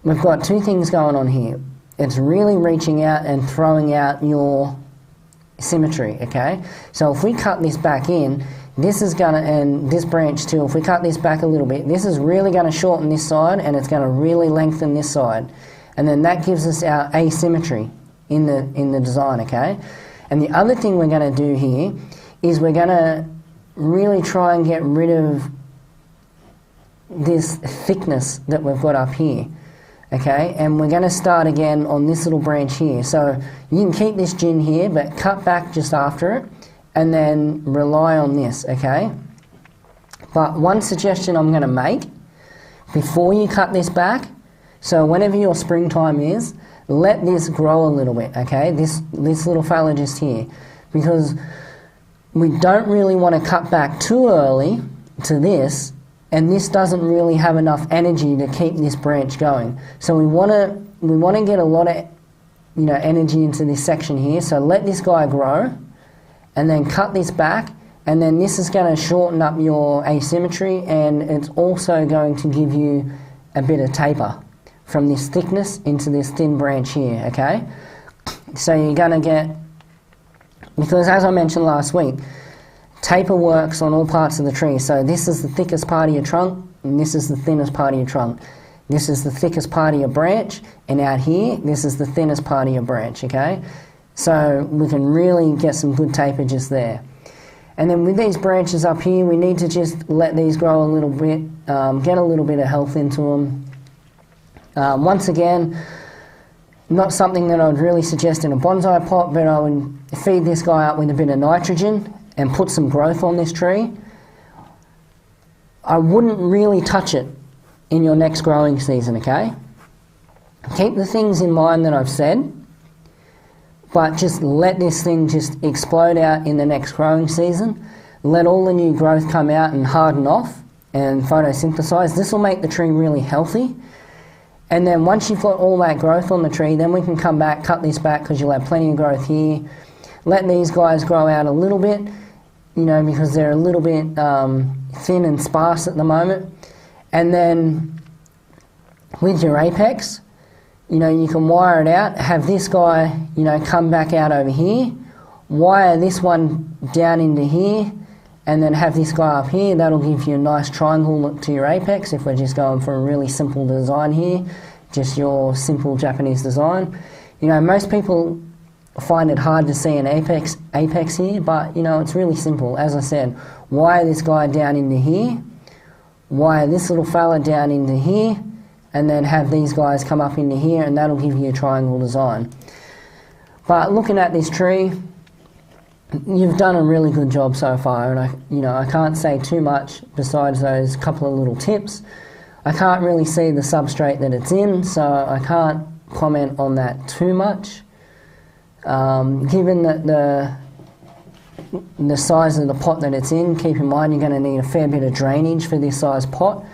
We've got two things going on here. It's really reaching out and throwing out your symmetry, okay? So if we cut this back in, this is gonna, and this branch too, if we cut this back a little bit, this is really gonna shorten this side and it's gonna really lengthen this side. And then that gives us our asymmetry in the design, okay? And the other thing we're going to do here is we're going to really try and get rid of this thickness that we've got up here, okay? And we're going to start again on this little branch here. So you can keep this gin here, but cut back just after it and then rely on this, okay? But one suggestion I'm going to make, before you cut this back, so whenever your springtime is, let this grow a little bit, okay? This little fella just here. Because we don't really want to cut back too early to this, and this doesn't really have enough energy to keep this branch going. So we want to get a lot of energy into this section here. So let this guy grow, and then cut this back, and then this is going to shorten up your asymmetry, and it's also going to give you a bit of taper from this thickness into this thin branch here, okay? So you're going to get, because as I mentioned last week, taper works on all parts of the tree. So this is the thickest part of your trunk, and this is the thinnest part of your trunk. This is the thickest part of your branch, and out here, this is the thinnest part of your branch, okay? So we can really get some good taper just there. And then with these branches up here, we need to just let these grow a little bit, get a little bit of health into them. Once again, not something that I would really suggest in a bonsai pot, but I would feed this guy up with a bit of nitrogen and put some growth on this tree. I wouldn't really touch it in your next growing season, okay? Keep the things in mind that I've said, but just let this thing just explode out in the next growing season. Let all the new growth come out and harden off and photosynthesize. This will make the tree really healthy. And then once you've got all that growth on the tree, then we can come back, cut this back, because you'll have plenty of growth here. Let these guys grow out a little bit, because they're a little bit thin and sparse at the moment. And then with your apex, you can wire it out, have this guy, come back out over here, wire this one down into here, and then have this guy up here. That'll give you a nice triangle look to your apex if we're just going for a really simple design here, just your simple Japanese design. Most people find it hard to see an apex here, but it's really simple. As I said, wire this guy down into here, wire this little fella down into here, and then have these guys come up into here, and that'll give you a triangle design. But looking at this tree, you've done a really good job so far, and I can't say too much besides those couple of little tips. I can't really see the substrate that it's in, so I can't comment on that too much. Given that the size of the pot that it's in, keep in mind you're going to need a fair bit of drainage for this size pot,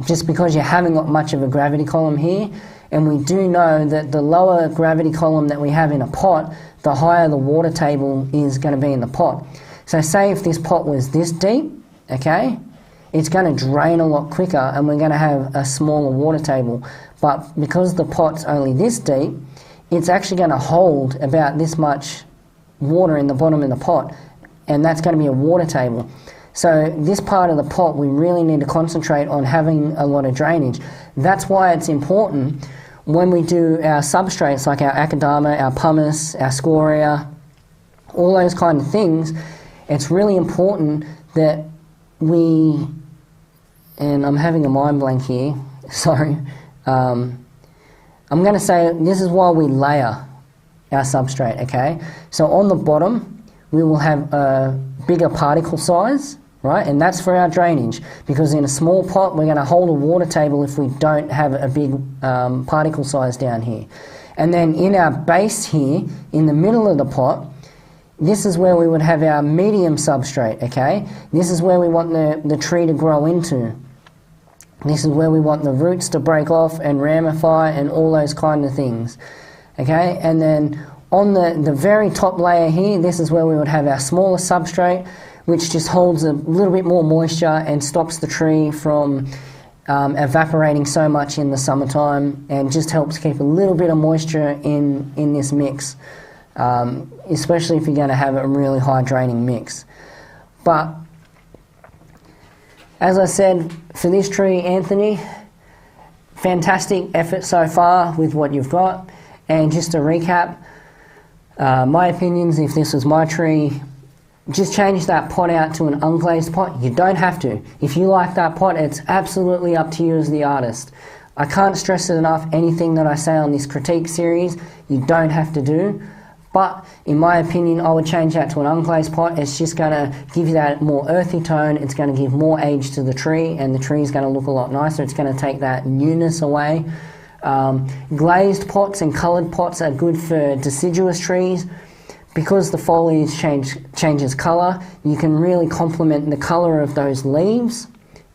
just because you haven't got much of a gravity column here. And we do know that the lower gravity column that we have in a pot, the higher the water table is going to be in the pot. So say if this pot was this deep, okay, it's going to drain a lot quicker and we're going to have a smaller water table. But because the pot's only this deep, it's actually going to hold about this much water in the bottom of the pot, and that's going to be a water table. So this part of the pot, we really need to concentrate on having a lot of drainage. That's why it's important when we do our substrates like our akadama, our pumice, our scoria, all those kind of things, it's really important that we, and I'm having a mind blank here, sorry, I'm going to say this is why we layer our substrate, okay? So on the bottom, we will have a bigger particle size, right? And that's for our drainage, because in a small pot, we're going to hold a water table if we don't have a big particle size down here. And then in our base here, in the middle of the pot, this is where we would have our medium substrate, okay? This is where we want the tree to grow into. This is where we want the roots to break off and ramify and all those kind of things, okay? And then on the very top layer here, this is where we would have our smaller substrate, which just holds a little bit more moisture and stops the tree from evaporating so much in the summertime, and just helps keep a little bit of moisture in this mix, especially if you're going to have a really high draining mix. But as I said, for this tree, Anthony, fantastic effort so far with what you've got. And just to recap, my opinions, if this was my tree, just change that pot out to an unglazed pot. You don't have to. If you like that pot, it's absolutely up to you as the artist. I can't stress it enough, anything that I say on this critique series, you don't have to do. But in my opinion, I would change that to an unglazed pot. It's just going to give you that more earthy tone. It's going to give more age to the tree, and the tree is going to look a lot nicer. It's going to take that newness away. Glazed pots and coloured pots are good for deciduous trees. Because the foliage changes colour, you can really complement the colour of those leaves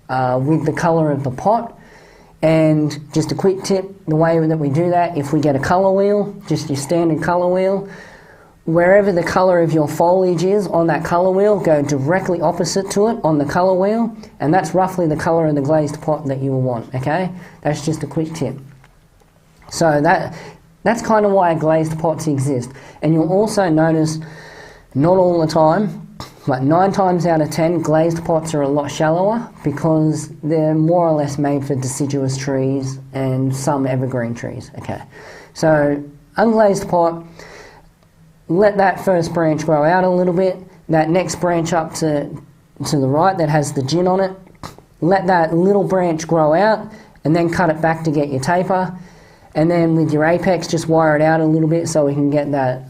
with the colour of the pot. And just a quick tip, the way that we do that, if we get a colour wheel, just your standard colour wheel, wherever the colour of your foliage is on that colour wheel, go directly opposite to it on the colour wheel, and that's roughly the colour of the glazed pot that you will want, okay? That's just a quick tip. So that's kind of why glazed pots exist. And you'll also notice, not all the time, but 9 times out of 10, glazed pots are a lot shallower because they're more or less made for deciduous trees and some evergreen trees. Okay, so unglazed pot, let that first branch grow out a little bit. That next branch up to the right that has the gin on it, let that little branch grow out and then cut it back to get your taper. And then with your apex, just wire it out a little bit so we can get that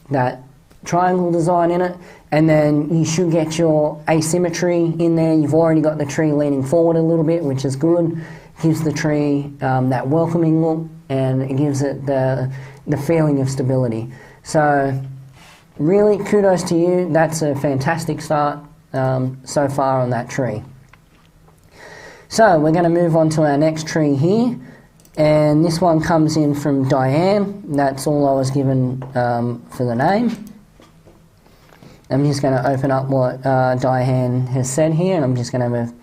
that triangle design in it. And then you should get your asymmetry in there. You've already got the tree leaning forward a little bit, which is good. Gives the tree that welcoming look, and it gives it the feeling of stability. So really kudos to you. That's a fantastic start so far on that tree. So we're going to move on to our next tree here. And this one comes in from Diane. That's all I was given for the name. I'm just going to open up what Diane has said here, and I'm just going to have a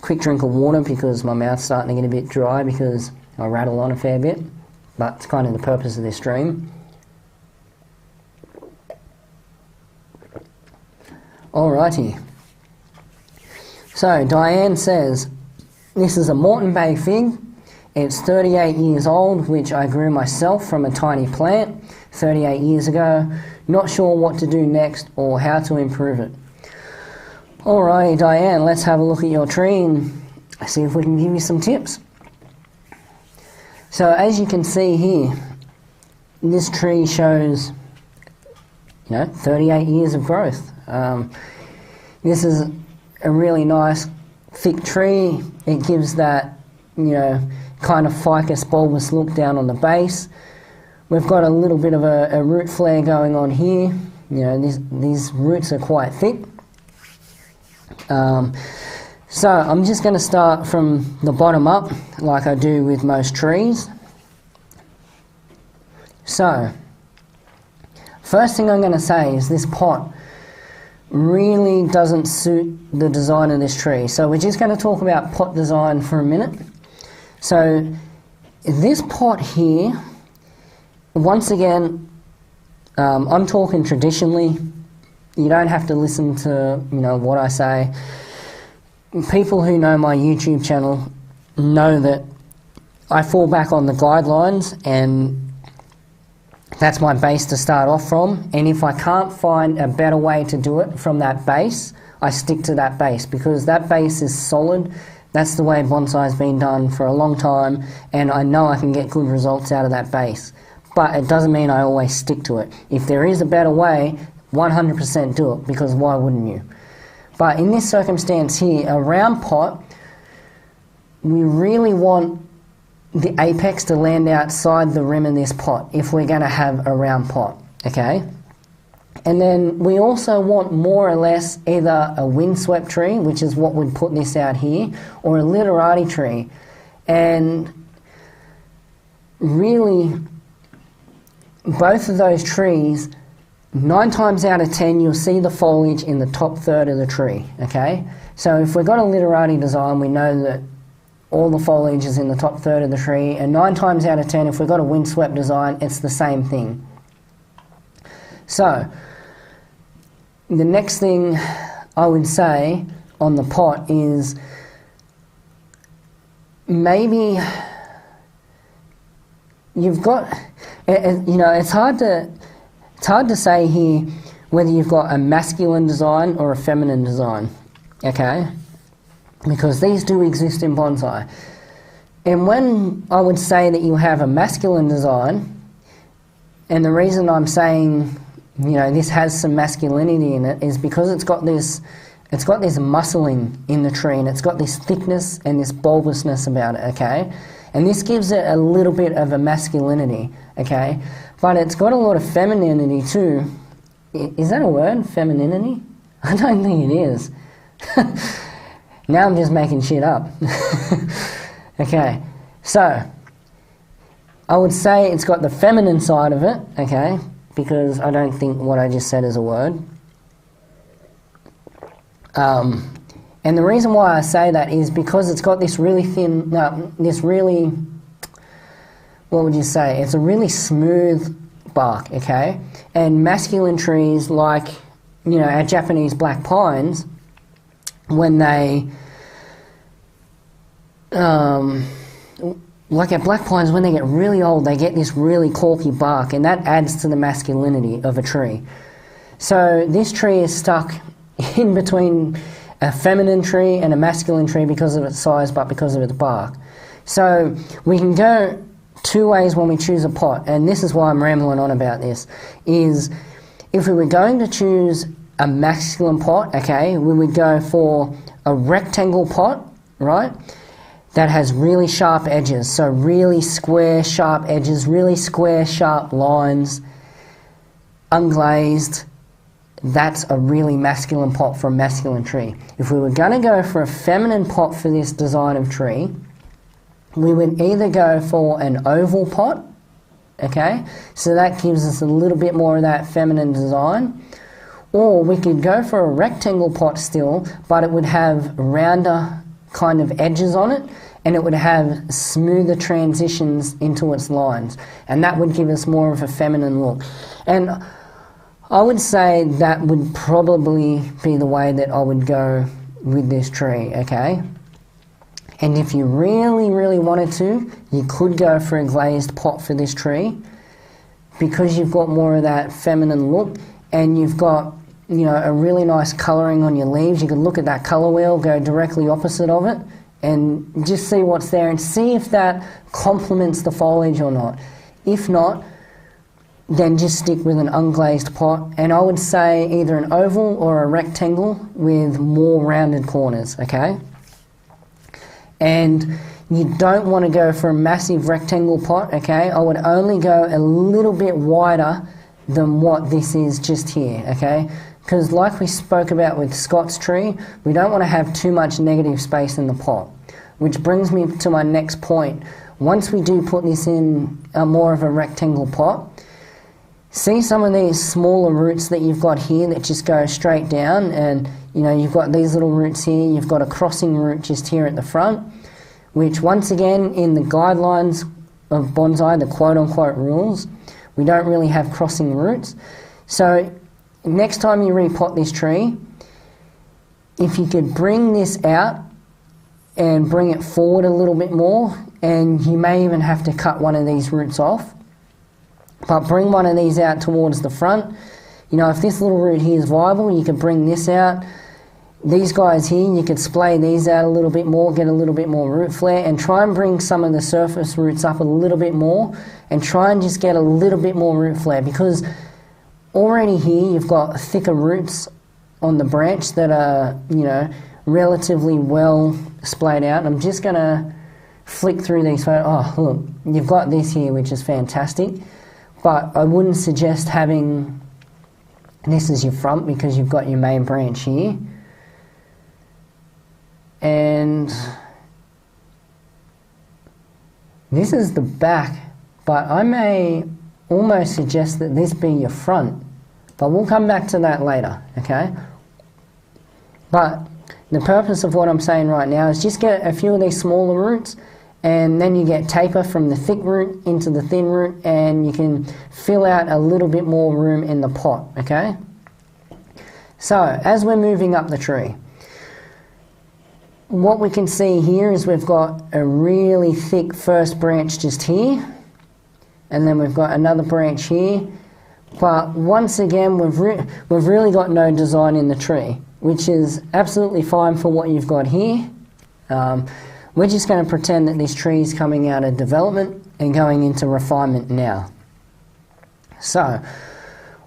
quick drink of water because my mouth's starting to get a bit dry because I rattle on a fair bit. But it's kind of the purpose of this stream. Alrighty. So Diane says, this is a Moreton Bay fig. It's 38 years old, which I grew myself from a tiny plant 38 years ago. Not sure what to do next or how to improve it. Alrighty, Diane, let's have a look at your tree and see if we can give you some tips. So as you can see here, this tree shows 38 years of growth. This is a really nice thick tree. It gives that kind of ficus bulbous look down on the base. We've got a little bit of a root flare going on here. These roots are quite thick. So I'm just going to start from the bottom up like I do with most trees. So first thing I'm going to say is this pot really doesn't suit the design of this tree. So we're just going to talk about pot design for a minute. So this pot here, once again, I'm talking traditionally. You don't have to listen to what I say. People who know my YouTube channel know that I fall back on the guidelines, and that's my base to start off from. And if I can't find a better way to do it from that base, I stick to that base, because that base is solid. That's the way bonsai's been done for a long time, and I know I can get good results out of that base. But it doesn't mean I always stick to it. If there is a better way, 100% do it, because why wouldn't you? But in this circumstance here, a round pot, we really want the apex to land outside the rim of this pot if we're going to have a round pot, okay? And then we also want more or less either a windswept tree, which is what would put this out here, or a literati tree. And really, both of those trees, 9 times out of 10, you'll see the foliage in the top third of the tree, okay? So if we've got a literati design, we know that all the foliage is in the top third of the tree, and 9 times out of 10, if we've got a windswept design, it's the same thing. So, the next thing I would say on the pot is maybe you've got, you know, it's hard to say here whether you've got a masculine design or a feminine design, okay? Because these do exist in bonsai. And when I would say that you have a masculine design, and the reason I'm saying, you know, this has some masculinity in it, is because it's got this muscling in the tree, and it's got this thickness and this bulbousness about it, okay? And this gives it a little bit of a masculinity, okay? But it's got a lot of femininity too. Is that a word, femininity? I don't think it is. Now I'm just making shit up. Okay, so I would say it's got the feminine side of it, okay, because I don't think what I just said is a word. And the reason why I say that is because it's got this really thin, what would you say? It's a really smooth bark, okay? And masculine trees like, you know, our Japanese black pines, when they, like our black pines, when they get really old, they get this really corky bark, and that adds to the masculinity of a tree. So this tree is stuck in between a feminine tree and a masculine tree because of its size, but because of its bark. So we can go 2 ways when we choose a pot, and this is why I'm rambling on about this, is if we were going to choose a masculine pot, okay, we would go for a rectangle pot, right, that has really sharp edges, so really square, sharp edges, really square, sharp lines, unglazed. That's a really masculine pot for a masculine tree. If we were going to go for a feminine pot for this design of tree, we would either go for an oval pot, okay, so that gives us a little bit more of that feminine design, or we could go for a rectangle pot still, but it would have rounder kind of edges on it, and it would have smoother transitions into its lines, and that would give us more of a feminine look. And I would say that would probably be the way that I would go with this tree, okay? And if you really, really wanted to, you could go for a glazed pot for this tree, because you've got more of that feminine look, and you've got, you know, a really nice colouring on your leaves. You can look at that colour wheel, go directly opposite of it, and just see what's there and see if that complements the foliage or not. If not, then just stick with an unglazed pot, and I would say either an oval or a rectangle with more rounded corners, okay? And you don't want to go for a massive rectangle pot, okay? I would only go a little bit wider than what this is just here, okay? Because like we spoke about with Scott's tree, we don't want to have too much negative space in the pot. Which brings me to my next point. Once we do put this in more of a rectangle pot, see some of these smaller roots that you've got here that just go straight down, and you know, you've got these little roots here, you've got a crossing root just here at the front, which once again in the guidelines of bonsai, the quote-unquote rules, we don't really have crossing roots. So next time you repot this tree, if you could bring this out and bring it forward a little bit more and you may even have to cut one of these roots off. But bring one of these out towards the front. You know, if this little root here is viable, you could bring this out. These guys here, you could splay these out a little bit more, get a little bit more root flare, and try and bring some of the surface roots up a little bit more, and try and just get a little bit more root flare, because already here you've got thicker roots on the branch that are, you know, relatively well splayed out. I'm just going to flick through these photos. Oh, look, you've got this here, which is fantastic. But I wouldn't suggest having this as your front, because you've got your main branch here. And this is the back, but I may almost suggest that this be your front. But we'll come back to that later, okay? But the purpose of what I'm saying right now is just get a few of these smaller roots, and then you get taper from the thick root into the thin root, and you can fill out a little bit more room in the pot, okay? So, as we're moving up the tree, what we can see here is we've got a really thick first branch just here, and then we've got another branch here. But once again, we've really got no design in the tree, which is absolutely fine for what you've got here. We're just going to pretend that this tree is coming out of development and going into refinement now. So,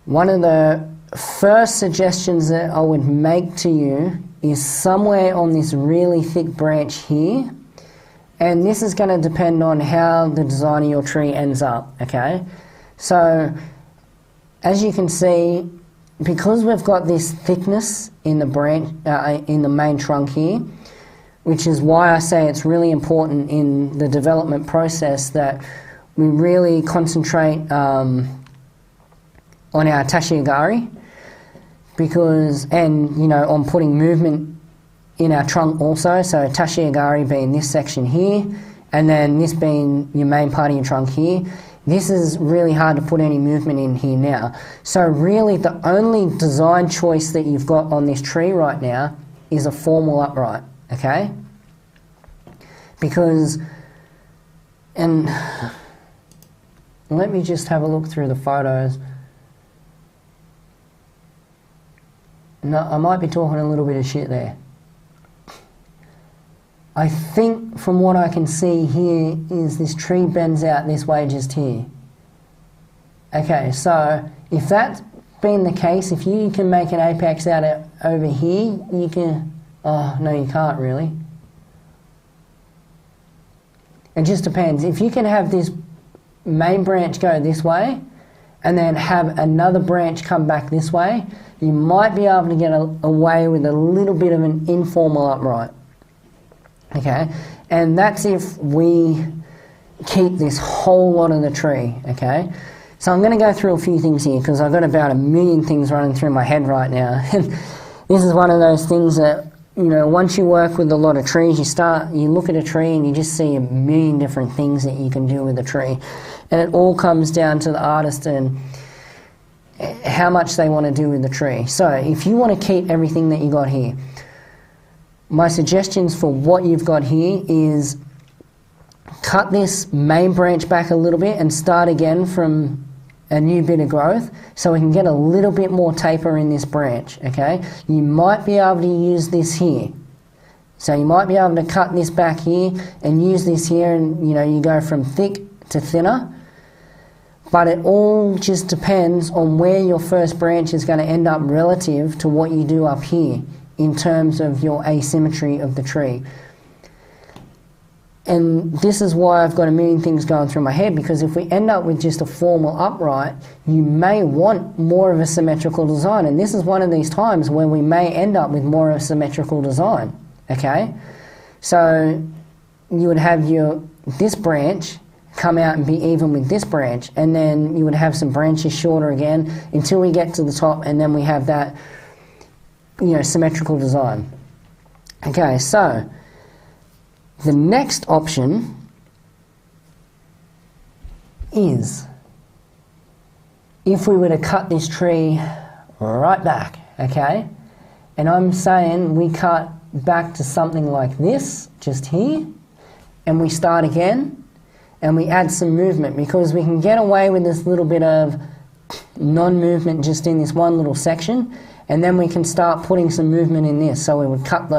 one of the first suggestions that I would make to you is somewhere on this really thick branch here, and this is going to depend on how the design of your tree ends up, okay? So, as you can see, because we've got this thickness in the branch, in the main trunk here, which is why I say it's really important in the development process that we really concentrate on our tashiagari, because, and you know, on putting movement in our trunk also. So tashiagari being this section here, and then this being your main part of your trunk here. This is really hard to put any movement in here now. So really the only design choice that you've got on this tree right now is a formal upright, okay? Because, and let me just have a look through the photos. No, I might be talking a little bit of shit there. I think from what I can see here is this tree bends out this way just here. Okay, so if that's been the case, if you can make an apex out of over here, you can... Oh, no, you can't really. It just depends. If you can have this main branch go this way and then have another branch come back this way, you might be able to get away with a little bit of an informal upright. Okay, and that's if we keep this whole lot of the tree, okay? So I'm going to go through a few things here because I've got about 1 million things running through my head right now. And this is one of those things that, you know, once you work with a lot of trees, you look at a tree and you just see 1 million different things that you can do with a tree. And it all comes down to the artist and how much they want to do with the tree. So if you want to keep everything that you got here, my suggestions for what you've got here is cut this main branch back a little bit and start again from a new bit of growth so we can get a little bit more taper in this branch, okay? You might be able to use this here. So you might be able to cut this back here and use this here, and you know, you go from thick to thinner. But it all just depends on where your first branch is going to end up relative to what you do up here in terms of your asymmetry of the tree. And this is why I've got 1 million things going through my head, because if we end up with just a formal upright, you may want more of a symmetrical design. And this is one of these times where we may end up with more of a symmetrical design, okay? So you would have this branch come out and be even with this branch, and then you would have some branches shorter again until we get to the top, and then we have that, you know, symmetrical design. Okay, so the next option is if we were to cut this tree right back, okay? And I'm saying we cut back to something like this, just here, and we start again, and we add some movement, because we can get away with this little bit of non-movement just in this one little section, and then we can start putting some movement in this. So we would cut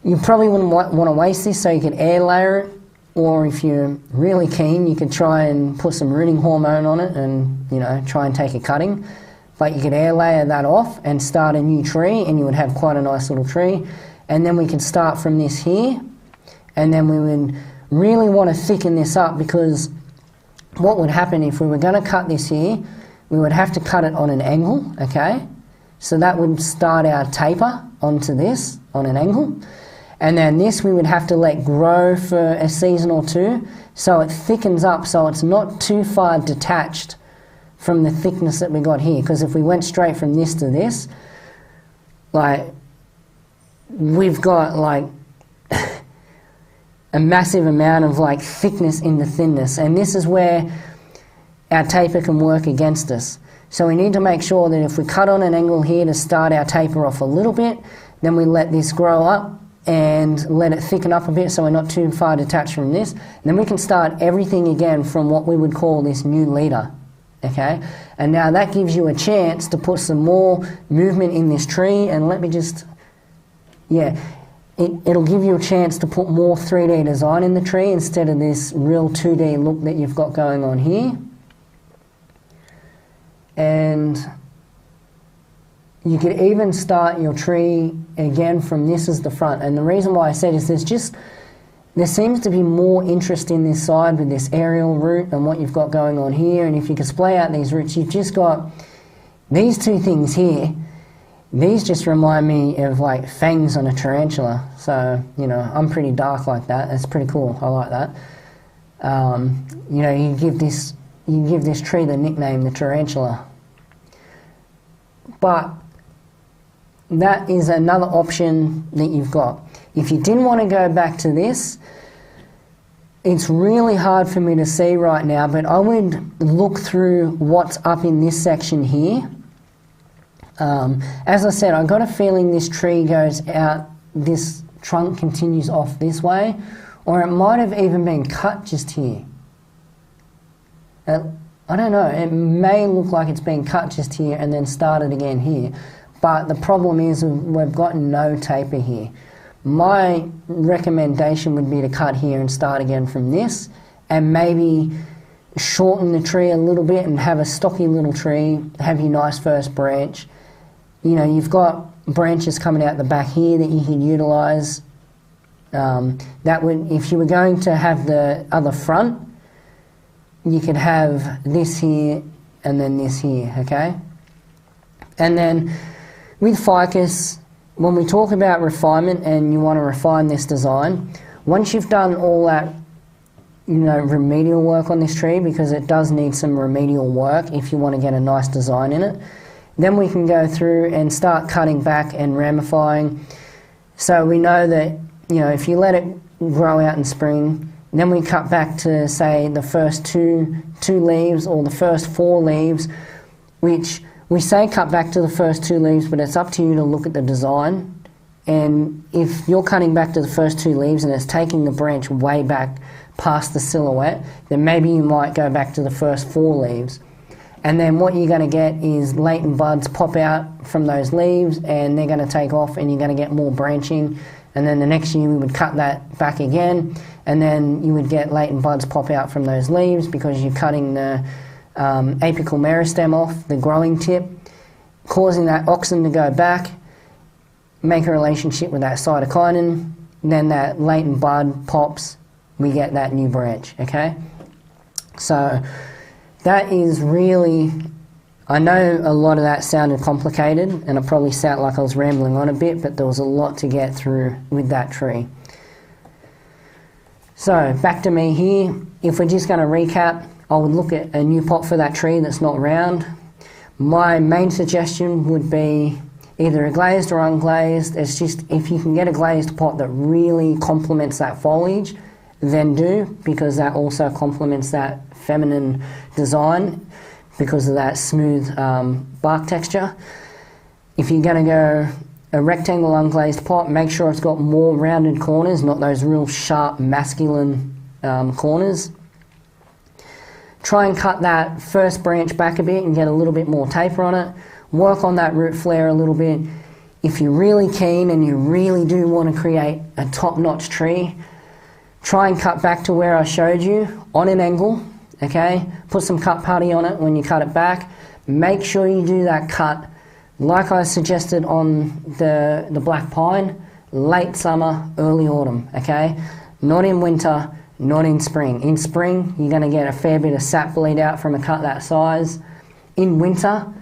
you probably wouldn't want to waste this, so you could air layer it, or if you're really keen, you could try and put some rooting hormone on it and, you know, try and take a cutting. But you could air layer that off and start a new tree, and you would have quite a nice little tree. And then we can start from this here, and then we would really want to thicken this up, because what would happen if we were going to cut this here, we would have to cut it on an angle, okay? So that would start our taper onto this on an angle. And then this we would have to let grow for a season or two, so it thickens up, so it's not too far detached from the thickness that we got here. Because if we went straight from this to this, like, we've got like a massive amount of like thickness in the thinness, and this is where our taper can work against us. So we need to make sure that if we cut on an angle here to start our taper off a little bit, then we let this grow up and let it thicken up a bit, so we're not too far detached from this. And then we can start everything again from what we would call this new leader, okay? And now that gives you a chance to put some more movement in this tree, and let me just, yeah, it'll give you a chance to put more 3D design in the tree instead of this real 2D look that you've got going on here. And you could even start your tree again from this as the front. And the reason why I said is there seems to be more interest in this side with this aerial root and what you've got going on here. And if you can splay out these roots, you've just got these two things here. These just remind me of like fangs on a tarantula. So, you know, I'm pretty dark like that. That's pretty cool. I like that. You know, you give this tree the nickname the tarantula. But that is another option that you've got. If you didn't want to go back to this, it's really hard for me to see right now, but I would look through what's up in this section here. As I said, I got a feeling this tree goes out, this trunk continues off this way, or it might have even been cut just here. I don't know, it may look like it's been cut just here and then started again here. But the problem is we've got no taper here. My recommendation would be to cut here and start again from this, and maybe shorten the tree a little bit and have a stocky little tree, have your nice first branch. You know, you've got branches coming out the back here that you can utilise. That would, if you were going to have the other front, you could have this here and then this here, okay? And then with ficus, when we talk about refinement and you want to refine this design, once you've done all that, you know, remedial work on this tree, because it does need some remedial work if you want to get a nice design in it, then we can go through and start cutting back and ramifying. So we know that, you know, if you let it grow out in spring, then we cut back to, say, the first two leaves or the first 4 leaves, which we say cut back to the first 2 leaves, but it's up to you to look at the design. And if you're cutting back to the first 2 leaves and it's taking the branch way back past the silhouette, then maybe you might go back to the first 4 leaves. And then what you're going to get is latent buds pop out from those leaves, and they're going to take off, and you're going to get more branching. And then the next year we would cut that back again, and then you would get latent buds pop out from those leaves because you're cutting the apical meristem off, the growing tip, causing that auxin to go back, make a relationship with that cytokinin, then that latent bud pops, we get that new branch, okay? So that is really, I know a lot of that sounded complicated and it probably sounded like I was rambling on a bit, but there was a lot to get through with that tree. So back to me here. If we're just going to recap, I would look at a new pot for that tree that's not round. My main suggestion would be either a glazed or unglazed. It's just, if you can get a glazed pot that really complements that foliage, then do, because that also complements that feminine design because of that smooth bark texture. If you're going to go a rectangle unglazed pot, make sure it's got more rounded corners, not those real sharp masculine corners. Try and cut that first branch back a bit and get a little bit more taper on it. Work on that root flare a little bit. If you're really keen and you really do want to create a top-notch tree, try and cut back to where I showed you on an angle, okay? Put some cut putty on it when you cut it back. Make sure you do that cut like I suggested on the black pine, late summer, early autumn, okay? Not in winter, not in spring. In spring, you're going to get a fair bit of sap bleed out from a cut that size. In winter,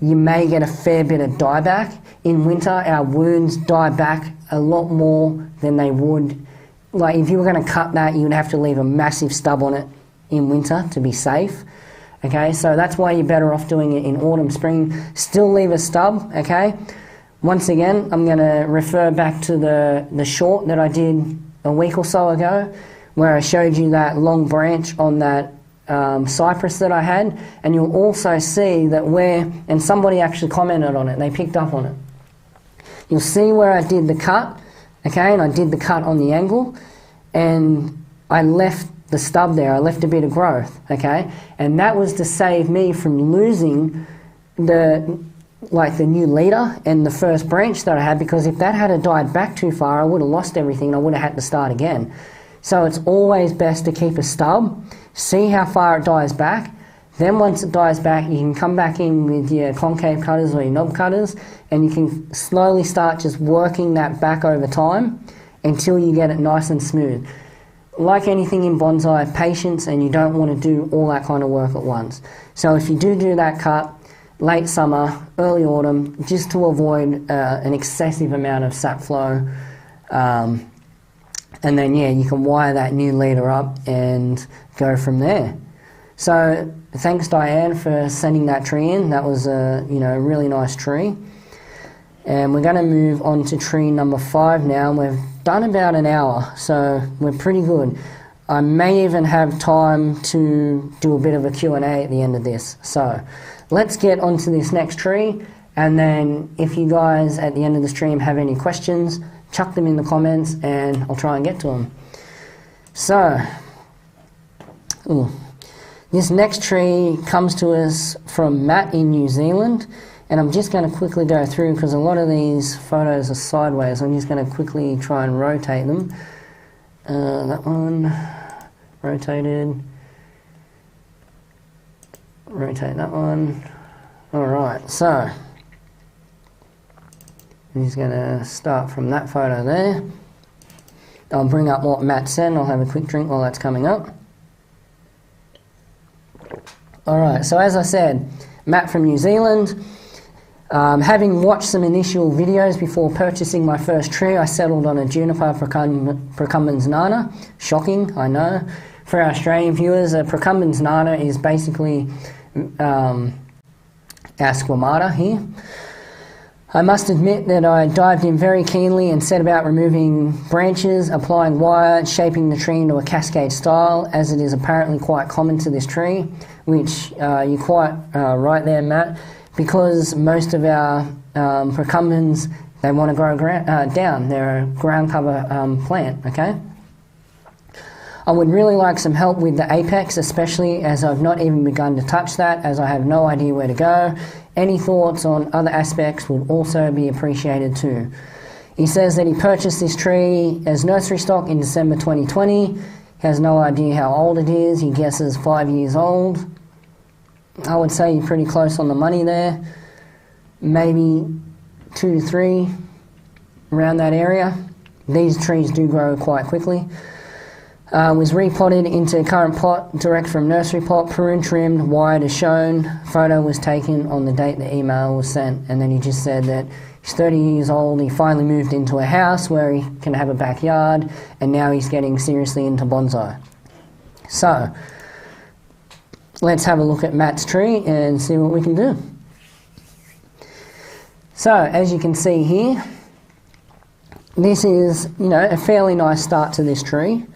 you may get a fair bit of dieback. In winter, our wounds die back a lot more than they would. Like if you were going to cut that, you would have to leave a massive stub on it in winter to be safe. Okay, so that's why you're better off doing it in autumn, spring. Still leave a stub, okay? Once again, I'm going to refer back to the short that I did a week or so ago, where I showed you that long branch on that cypress that I had, and you'll also see that and somebody actually commented on it, they picked up on it. You'll see where I did the cut, okay, and I did the cut on the angle, and I left the stub there, I left a bit of growth, okay, and that was to save me from losing the new leader and the first branch that I had, because if that had died back too far, I would have lost everything and I would have had to start again. So it's always best to keep a stub, see how far it dies back, then once it dies back you can come back in with your concave cutters or your knob cutters and you can slowly start just working that back over time until you get it nice and smooth. Like anything in bonsai, patience, and you don't want to do all that kind of work at once. So if you do that cut, late summer, early autumn, just to avoid an excessive amount of sap flow, and then you can wire that new leader up and go from there. So thanks Diane for sending that tree in. That was a really nice tree. And we're going to move on to tree number 5 now. We've done about an hour, so we're pretty good. I may even have time to do a bit of a Q&A at the end of this. So let's get on to this next tree, and then if you guys at the end of the stream have any questions, chuck them in the comments and I'll try and get to them. So, this next tree comes to us from Matt in New Zealand. And I'm just going to quickly go through, because a lot of these photos are sideways. I'm just going to quickly try and rotate them. That one, rotated. Rotate that one. Alright, so I'm just going to start from that photo there. I'll bring up what Matt said and I'll have a quick drink while that's coming up. Alright, so as I said, Matt from New Zealand. Having watched some initial videos before purchasing my first tree, I settled on a Juniper Procumbens nana. Shocking, I know. For our Australian viewers, a Procumbens nana is basically our squamata here. I must admit that I dived in very keenly and set about removing branches, applying wire, shaping the tree into a cascade style, as it is apparently quite common to this tree, which you're quite right there, Matt. Because most of our procumbens, they want to grow down. They're a ground cover plant, okay? I would really like some help with the apex, especially as I've not even begun to touch that, as I have no idea where to go. Any thoughts on other aspects would also be appreciated too. He says that he purchased this tree as nursery stock in December 2020. He has no idea how old it is. He guesses 5 years old. I would say you're pretty close on the money there. Maybe 2 to 3, around that area. These trees do grow quite quickly. Was repotted into current pot, direct from nursery pot, prune trimmed, wired as shown. Photo was taken on the date the email was sent, and then he just said that he's 30 years old, he finally moved into a house where he can have a backyard, and now he's getting seriously into bonsai. So, let's have a look at Matt's tree and see what we can do. So, as you can see here, this is, a fairly nice start to this tree.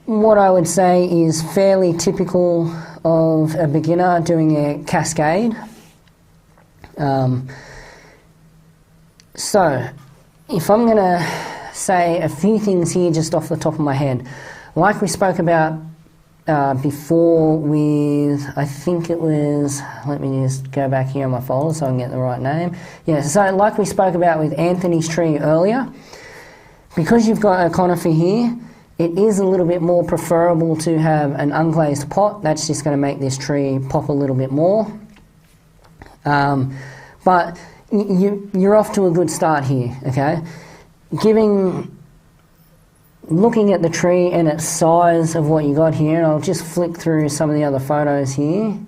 What I would say is fairly typical of a beginner doing a cascade. So, if I'm going to say a few things here just off the top of my head, like we spoke about before with, I think it was, let me just go back here on my folder so I can get the right name. Yeah, so like we spoke about with Anthony's tree earlier, because you've got a conifer here, it is a little bit more preferable to have an unglazed pot. That's just going to make this tree pop a little bit more. But you're off to a good start here, okay? Looking at the tree and its size of what you got here, and I'll just flick through some of the other photos here.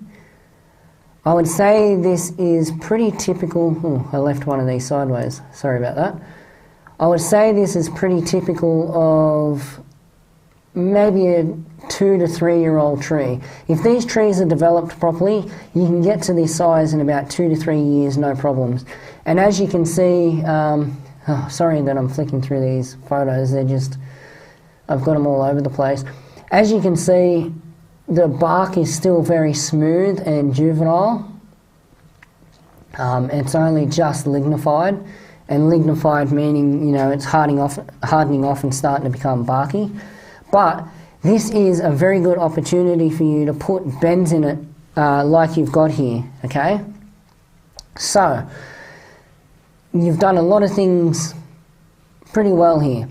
I would say this is pretty typical. Oh, I left one of these sideways. Sorry about that. I would say this is pretty typical of maybe a 2 to 3 year old tree. If these trees are developed properly, you can get to this size in about 2 to 3 years, no problems. And as you can see, sorry that I'm flicking through these photos, I've got them all over the place. As you can see, the bark is still very smooth and juvenile. It's only just lignified, and lignified meaning, it's hardening off and starting to become barky. But this is a very good opportunity for you to put bends in it like you've got here, okay? So, you've done a lot of things pretty well here.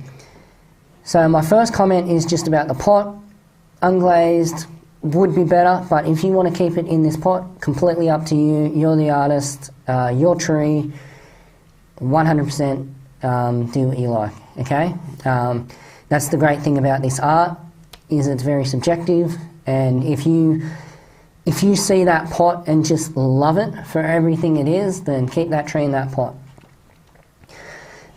So my first comment is just about the pot. Unglazed would be better, but if you want to keep it in this pot, completely up to you. You're the artist, your tree, 100% do what you like, okay? That's the great thing about this art, is it's very subjective, and if you see that pot and just love it for everything it is, then keep that tree in that pot.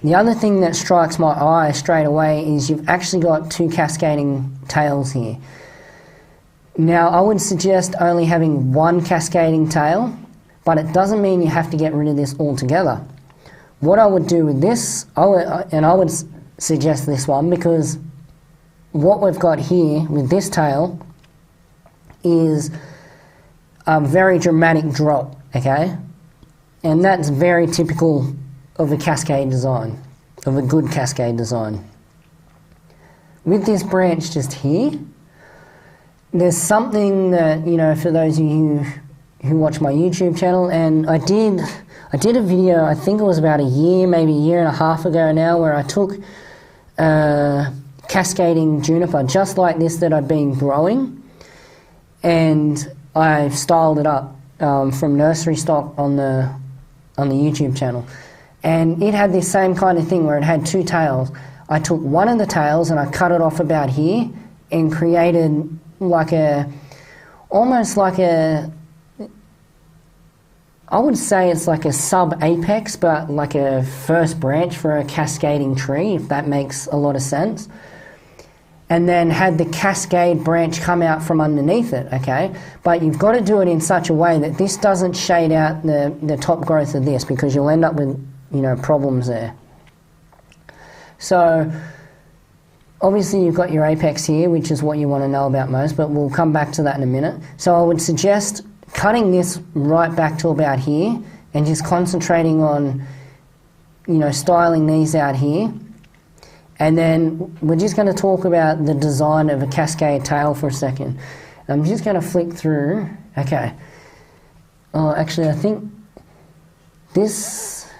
The other thing that strikes my eye straight away is you've actually got 2 cascading tails here. Now, I would suggest only having 1 cascading tail, but it doesn't mean you have to get rid of this altogether. What I would do with this, I would suggest this one, because what we've got here with this tail is a very dramatic drop, okay? And that's very typical of a cascade design, of a good cascade design. With this branch just here, there's something that, for those of you who watch my YouTube channel, and I did a video, I think it was about a year, maybe a year and a half ago now, where I took cascading juniper just like this that I'd been growing, and I styled it up from nursery stock on the YouTube channel. And it had this same kind of thing where it had 2 tails. I took one of the tails and I cut it off about here and created almost like a, I would say it's like a sub-apex, but like a first branch for a cascading tree, if that makes a lot of sense. And then had the cascade branch come out from underneath it, okay? But you've got to do it in such a way that this doesn't shade out the top growth of this, because you'll end up with, problems there. So, obviously you've got your apex here, which is what you want to know about most, but we'll come back to that in a minute. So I would suggest cutting this right back to about here and just concentrating on, styling these out here. And then we're just going to talk about the design of a cascade tail for a second. I'm just going to flick through. Okay. Oh, actually, I think this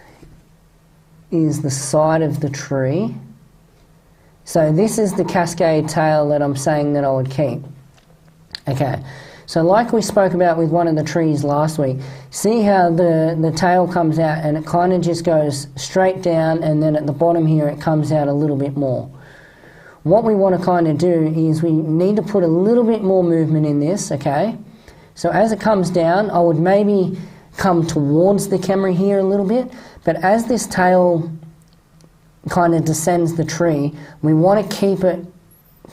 is the side of the tree. So this is the cascade tail that I'm saying that I would keep. Okay. So like we spoke about with one of the trees last week, see how the tail comes out and it kind of just goes straight down, and then at the bottom here it comes out a little bit more. What we want to kind of do is we need to put a little bit more movement in this, okay? So as it comes down, I would maybe come towards the camera here a little bit, but as this tail kind of descends the tree, we want to keep it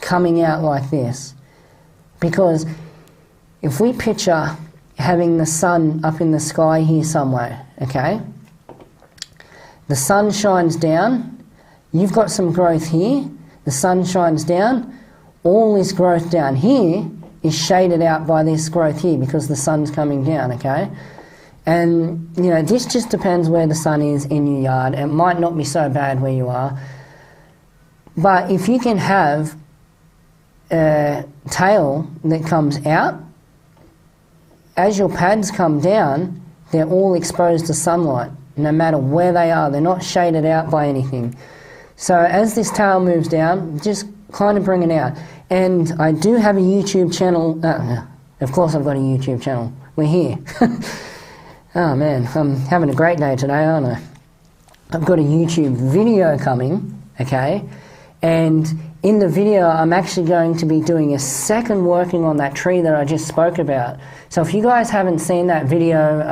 coming out like this, because if we picture having the sun up in the sky here somewhere, okay, the sun shines down, you've got some growth here, the sun shines down, all this growth down here is shaded out by this growth here because the sun's coming down, okay? And, you know, this just depends where the sun is in your yard. It might not be so bad where you are. But if you can have a tail that comes out, as your pads come down, they're all exposed to sunlight, no matter where they are. They're not shaded out by anything. So as this tail moves down, just kind of bring it out. And I do have a YouTube channel. Of course I've got a YouTube channel. We're here. Oh man, I'm having a great day today, aren't I? I've got a YouTube video coming, okay? And in the video, I'm actually going to be doing a second working on that tree that I just spoke about. So if you guys haven't seen that video,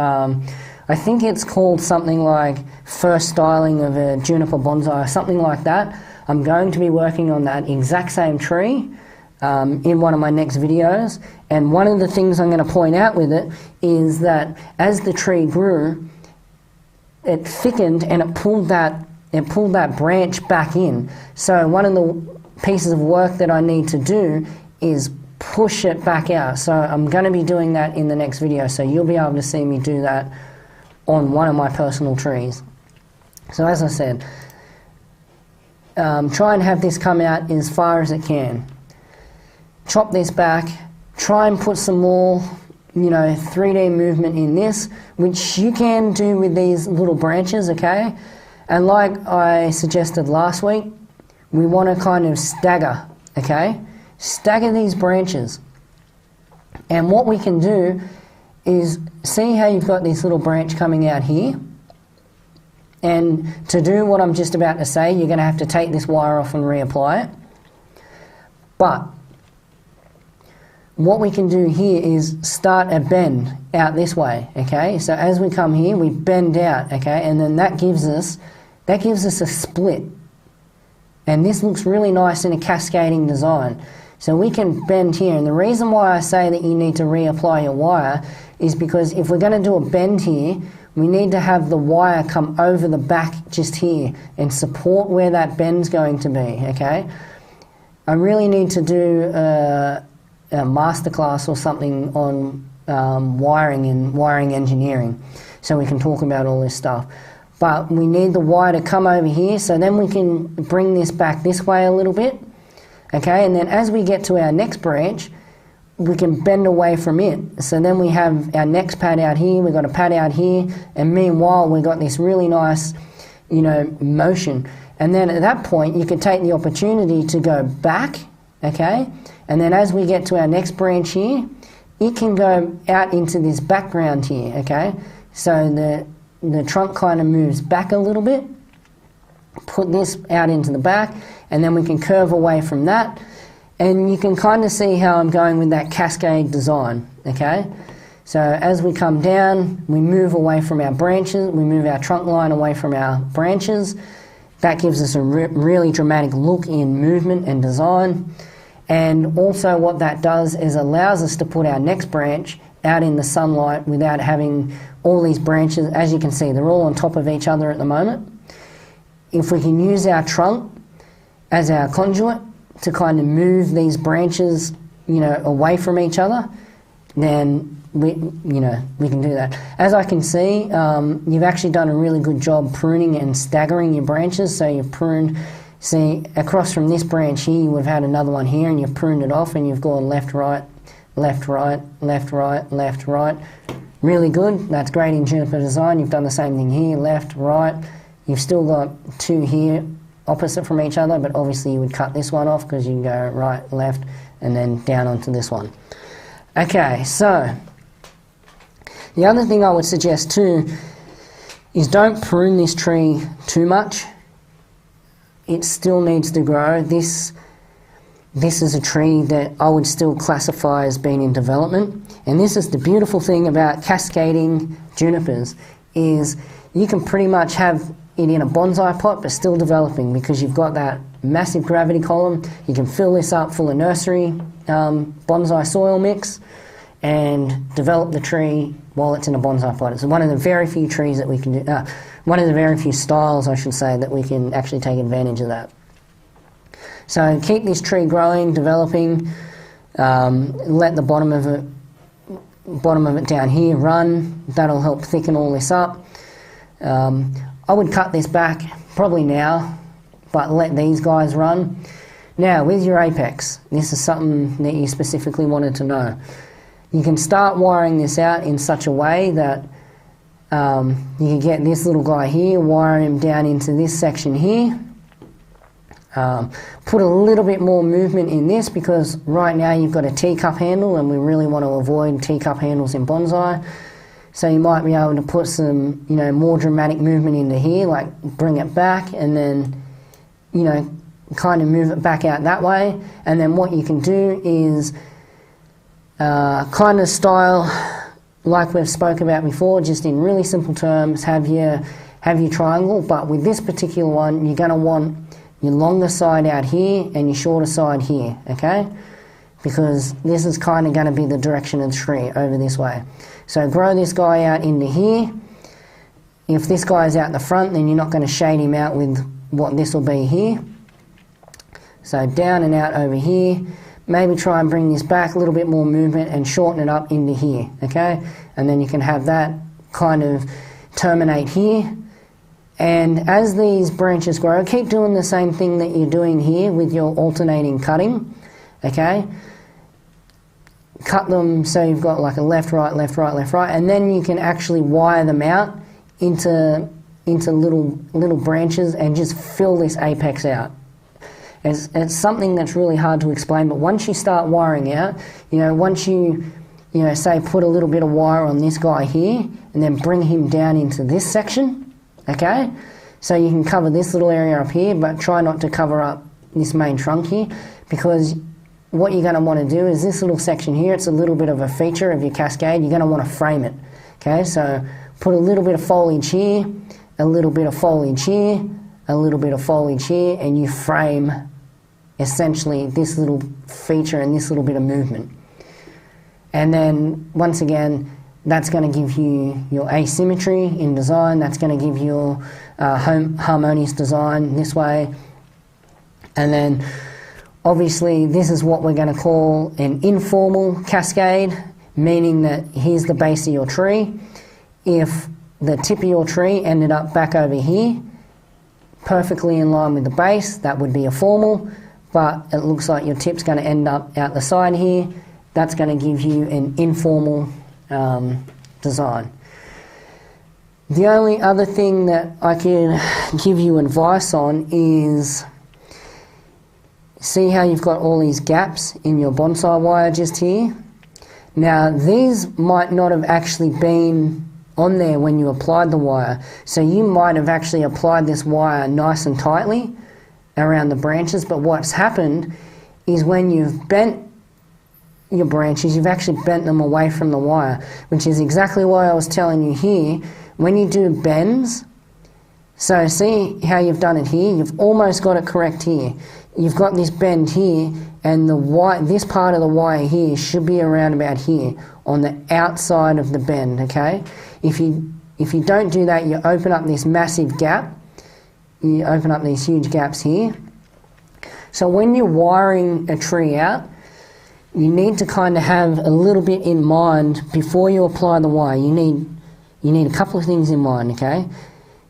I think it's called something like First Styling of a Juniper Bonsai or something like that. I'm going to be working on that exact same tree in one of my next videos. And one of the things I'm going to point out with it is that as the tree grew, it thickened and it pulled that branch back in. So one of the pieces of work that I need to do is push it back out. So I'm going to be doing that in the next video. So you'll be able to see me do that on one of my personal trees. So as I said, try and have this come out as far as it can. Chop this back. Try and put some more, you know, 3D movement in this, which you can do with these little branches, okay? And like I suggested last week, we want to kind of stagger, okay? Stagger these branches. And what we can do is, see how you've got this little branch coming out here? And to do what I'm just about to say, you're going to have to take this wire off and reapply it. But what we can do here is start a bend out this way, okay? So as we come here, we bend out, okay? And then that gives us a split. And this looks really nice in a cascading design. So we can bend here. And the reason why I say that you need to reapply your wire is because if we're going to do a bend here, we need to have the wire come over the back just here and support where that bend's going to be, okay? I really need to do a masterclass or something on wiring and wiring engineering, so we can talk about all this stuff. But we need the wire to come over here, so then we can bring this back this way a little bit, okay? And then as we get to our next branch, we can bend away from it. So then we have our next pad out here, we've got a pad out here, and meanwhile we've got this really nice, you know, motion. And then at that point you can take the opportunity to go back, okay? And then as we get to our next branch here, it can go out into this background here, okay? So the trunk kind of moves back a little bit, put this out into the back, and then we can curve away from that. And you can kind of see how I'm going with that cascade design, okay? So as we come down, we move away from our branches, we move our trunk line away from our branches. That gives us a really dramatic look in movement and design. And also what that does is allows us to put our next branch out in the sunlight without having all these branches. As you can see, they're all on top of each other at the moment. If we can use our trunk as our conduit to kind of move these branches, you know, away from each other, then we can do that. As I can see, you've actually done a really good job pruning and staggering your branches. So you've pruned, see, across from this branch here, you would have had another one here, and you've pruned it off, and you've gone left, right, left, right, left, right, left, right. Really good. That's great in Juniper design. You've done the same thing here, left, right. You've still got two here opposite from each other, but obviously you would cut this one off because you can go right, left, and then down onto this one. Okay, so the other thing I would suggest too is don't prune this tree too much. It still needs to grow. This is a tree that I would still classify as being in development. And this is the beautiful thing about cascading junipers, is you can pretty much have it in a bonsai pot but still developing, because you've got that massive gravity column. You can fill this up full of nursery bonsai soil mix and develop the tree while it's in a bonsai pot. It's one of the very few trees that we can do, one of the very few styles, I should say, that we can actually take advantage of that. So keep this tree growing, developing, let the bottom of it bottom of it down here, run. That'll help thicken all this up. I would cut this back probably now, but let these guys run. Now with your apex, this is something that you specifically wanted to know. You can start wiring this out in such a way that you can get this little guy here, wire him down into this section here. Put a little bit more movement in this because right now you've got a teacup handle and we really want to avoid teacup handles in bonsai. So you might be able to put some, more dramatic movement into here, like bring it back and then, kind of move it back out that way. And then what you can do is kind of style like we've spoke about before, just in really simple terms, have your triangle, but with this particular one, you're going to want your longer side out here and your shorter side here, okay? Because this is kind of going to be the direction of the tree over this way. So grow this guy out into here. If this guy is out the front, then you're not going to shade him out with what this will be here. So down and out over here. Maybe try and bring this back, a little bit more movement and shorten it up into here, okay? And then you can have that kind of terminate here. And as these branches grow, keep doing the same thing that you're doing here with your alternating cutting, okay? Cut them so you've got like a left, right, left, right, left, right, and then you can actually wire them out into little branches and just fill this apex out. It's something that's really hard to explain, but once you start wiring out, once you say put a little bit of wire on this guy here and then bring him down into this section, okay? So you can cover this little area up here, but try not to cover up this main trunk here, because what you're going to want to do is this little section here, it's a little bit of a feature of your cascade, you're going to want to frame it, okay? So put a little bit of foliage here, a little bit of foliage here, a little bit of foliage here, and you frame essentially this little feature and this little bit of movement. And then once again, that's going to give you your asymmetry in design, that's going to give you your harmonious design this way. And then obviously this is what we're going to call an informal cascade, meaning that here's the base of your tree. If the tip of your tree ended up back over here, perfectly in line with the base, that would be a formal, but it looks like your tip's going to end up out the side here. That's going to give you an informal design. The only other thing that I can give you advice on is, see how you've got all these gaps in your bonsai wire just here? Now these might not have actually been on there when you applied the wire, so you might have actually applied this wire nice and tightly around the branches, but what's happened is when you've bent your branches, you've actually bent them away from the wire, which is exactly why I was telling you here, when you do bends, so see how you've done it here, you've almost got it correct here. You've got this bend here, and this part of the wire here should be around about here, on the outside of the bend, okay? If you don't do that, you open up this massive gap, you open up these huge gaps here. So when you're wiring a tree out, you need to kind of have a little bit in mind before you apply the wire. You need a couple of things in mind, okay?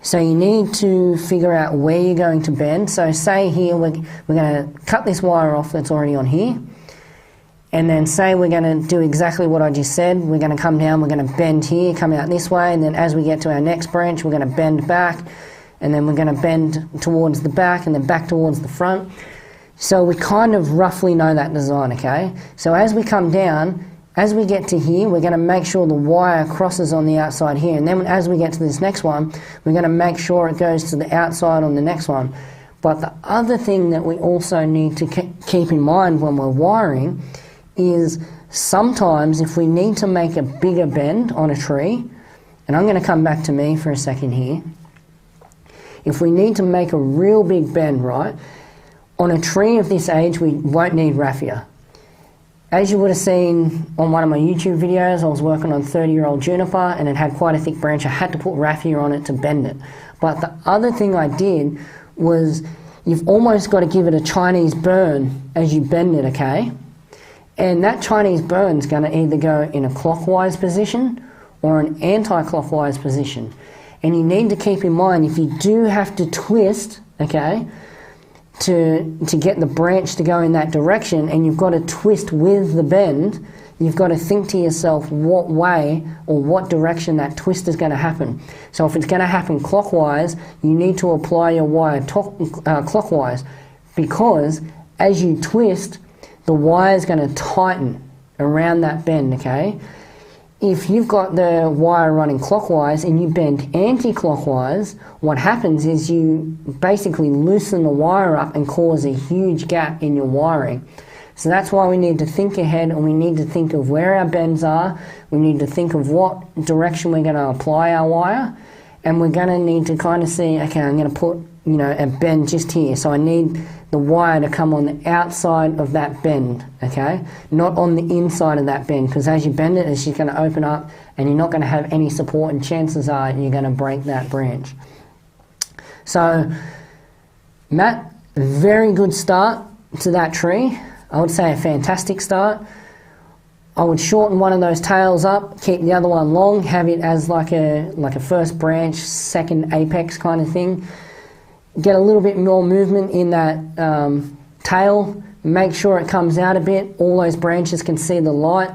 So you need to figure out where you're going to bend. So say here we're going to cut this wire off that's already on here, and then say we're going to do exactly what I just said. We're going to come down, we're going to bend here, come out this way, and then as we get to our next branch, we're going to bend back, and then we're going to bend towards the back and then back towards the front. So we kind of roughly know that design, okay? So as we come down, as we get to here, we're going to make sure the wire crosses on the outside here, and then as we get to this next one, we're going to make sure it goes to the outside on the next one. But the other thing that we also need to keep in mind when we're wiring is sometimes if we need to make a bigger bend on a tree, and I'm going to come back to me for a second here, if we need to make a real big bend, right, on a tree of this age we won't need raffia. As you would have seen on one of my YouTube videos, I was working on 30-year-old juniper and it had quite a thick branch. I had to put raffia on it to bend it. But the other thing I did was you've almost got to give it a Chinese burn as you bend it, okay? And that Chinese burn's going to either go in a clockwise position or an anti-clockwise position. And you need to keep in mind, if you do have to twist, okay, to get the branch to go in that direction, and you've got to twist with the bend, you've got to think to yourself what way or what direction that twist is going to happen. So if it's going to happen clockwise, you need to apply your wire clockwise, because as you twist, the wire is going to tighten around that bend, okay? If you've got the wire running clockwise and you bend anti-clockwise, what happens is you basically loosen the wire up and cause a huge gap in your wiring. So that's why we need to think ahead, and we need to think of where our bends are. We need to think of what direction we're going to apply our wire, and we're going to need to kind of see, okay, I'm going to put, you know, a bend just here. So I need the wire to come on the outside of that bend, okay? Not on the inside of that bend, because as you bend it, it's just going to open up and you're not going to have any support, and chances are you're going to break that branch. So, Matt, very good start to that tree. I would say a fantastic start. I would shorten one of those tails up, keep the other one long, have it as like a first branch, second apex kind of thing. Get a little bit more movement in that tail, make sure it comes out a bit, all those branches can see the light.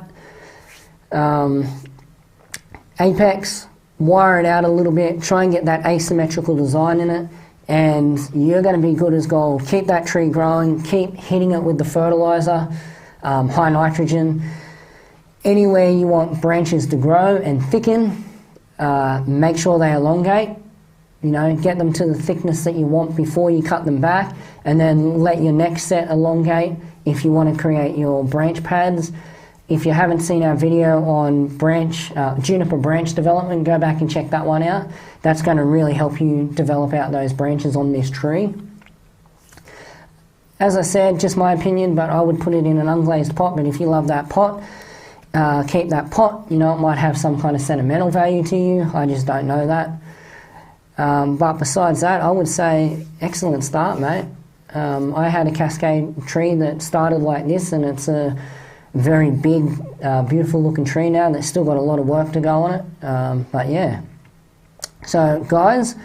Apex, wire it out a little bit, try and get that asymmetrical design in it, and you're going to be good as gold. Keep that tree growing, keep hitting it with the fertilizer, high nitrogen. Anywhere you want branches to grow and thicken, make sure they elongate. You know, get them to the thickness that you want before you cut them back, and then let your next set elongate if you want to create your branch pads. If you haven't seen our video on juniper branch development, go back and check that one out. That's going to really help you develop out those branches on this tree. As I said, just my opinion, but I would put it in an unglazed pot. But if you love that pot, keep that pot. You know, it might have some kind of sentimental value to you. I just don't know that. But besides that, I would say excellent start, mate. I had a cascade tree that started like this, and it's a very big, beautiful looking tree now that's still got a lot of work to go on it. But yeah. So guys,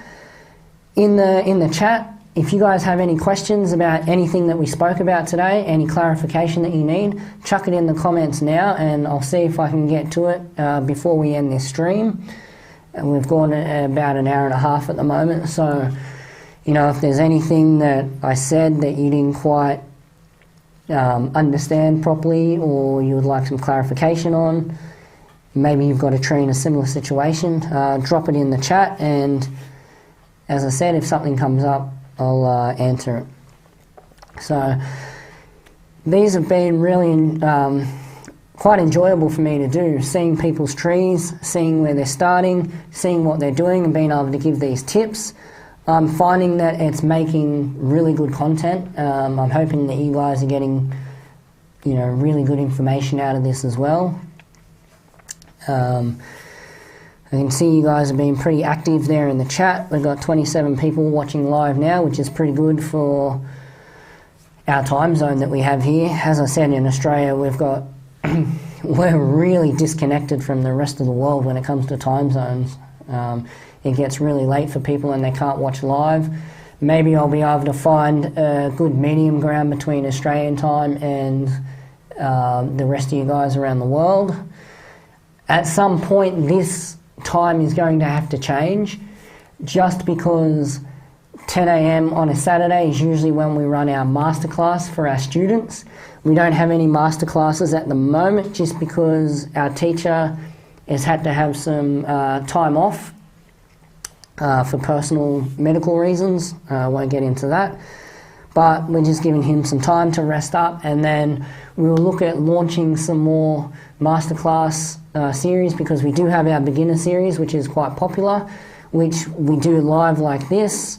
in the chat, if you guys have any questions about anything that we spoke about today, any clarification that you need, chuck it in the comments now, and I'll see if I can get to it before we end this stream. And we've gone about an hour and a half at the moment, so, you know, if there's anything that I said that you didn't quite understand properly, or you would like some clarification on, maybe you've got a tree in a similar situation, drop it in the chat, and as I said, if something comes up, I'll answer it. So these have been really quite enjoyable for me to do, seeing people's trees, seeing where they're starting, seeing what they're doing, and being able to give these tips. I'm finding that it's making really good content. I'm hoping that you guys are getting, you know, really good information out of this as well. I can see you guys are being pretty active there in the chat. We've got 27 people watching live now, which is pretty good for our time zone that we have here. As I said, in Australia, we're really disconnected from the rest of the world when it comes to time zones. It gets really late for people and they can't watch live. Maybe I'll be able to find a good medium ground between Australian time and the rest of you guys around the world. At some point, this time is going to have to change, just because 10 a.m. on a Saturday is usually when we run our masterclass for our students. We don't have any masterclasses at the moment, just because our teacher has had to have some time off for personal medical reasons. I won't get into that, but we're just giving him some time to rest up, and then we'll look at launching some more masterclass series, because we do have our beginner series, which is quite popular, which we do live like this.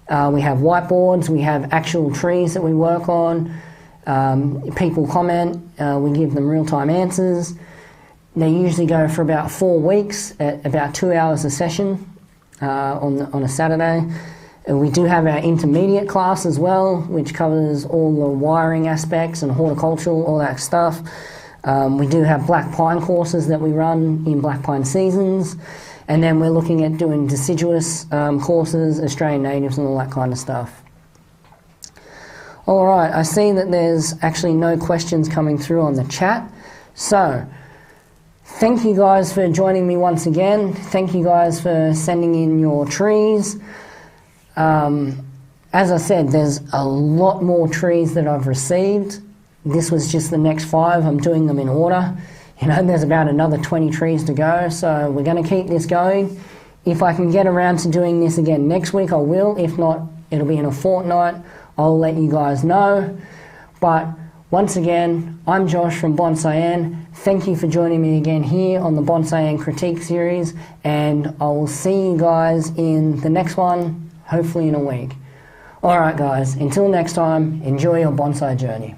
We have whiteboards, we have actual trees that we work on. People comment, we give them real-time answers. They usually go for about 4 weeks at about 2 hours a session on a Saturday. And we do have our intermediate class as well, which covers all the wiring aspects and horticultural, all that stuff. We do have black pine courses that we run in black pine seasons. And then we're looking at doing deciduous courses, Australian natives and all that kind of stuff. All right, I see that there's actually no questions coming through on the chat. So, thank you guys for joining me once again. Thank you guys for sending in your trees. As I said, there's a lot more trees that I've received. This was just the next 5. I'm doing them in order. You know, there's about another 20 trees to go, so we're going to keep this going. If I can get around to doing this again next week, I will. If not, it'll be in a fortnight. I'll let you guys know. But once again, I'm Josh from Bonsai-En. Thank you for joining me again here on the Bonsai-En Critique series, and I will see you guys in the next one, hopefully in a week. Alright guys, until next time, enjoy your bonsai journey.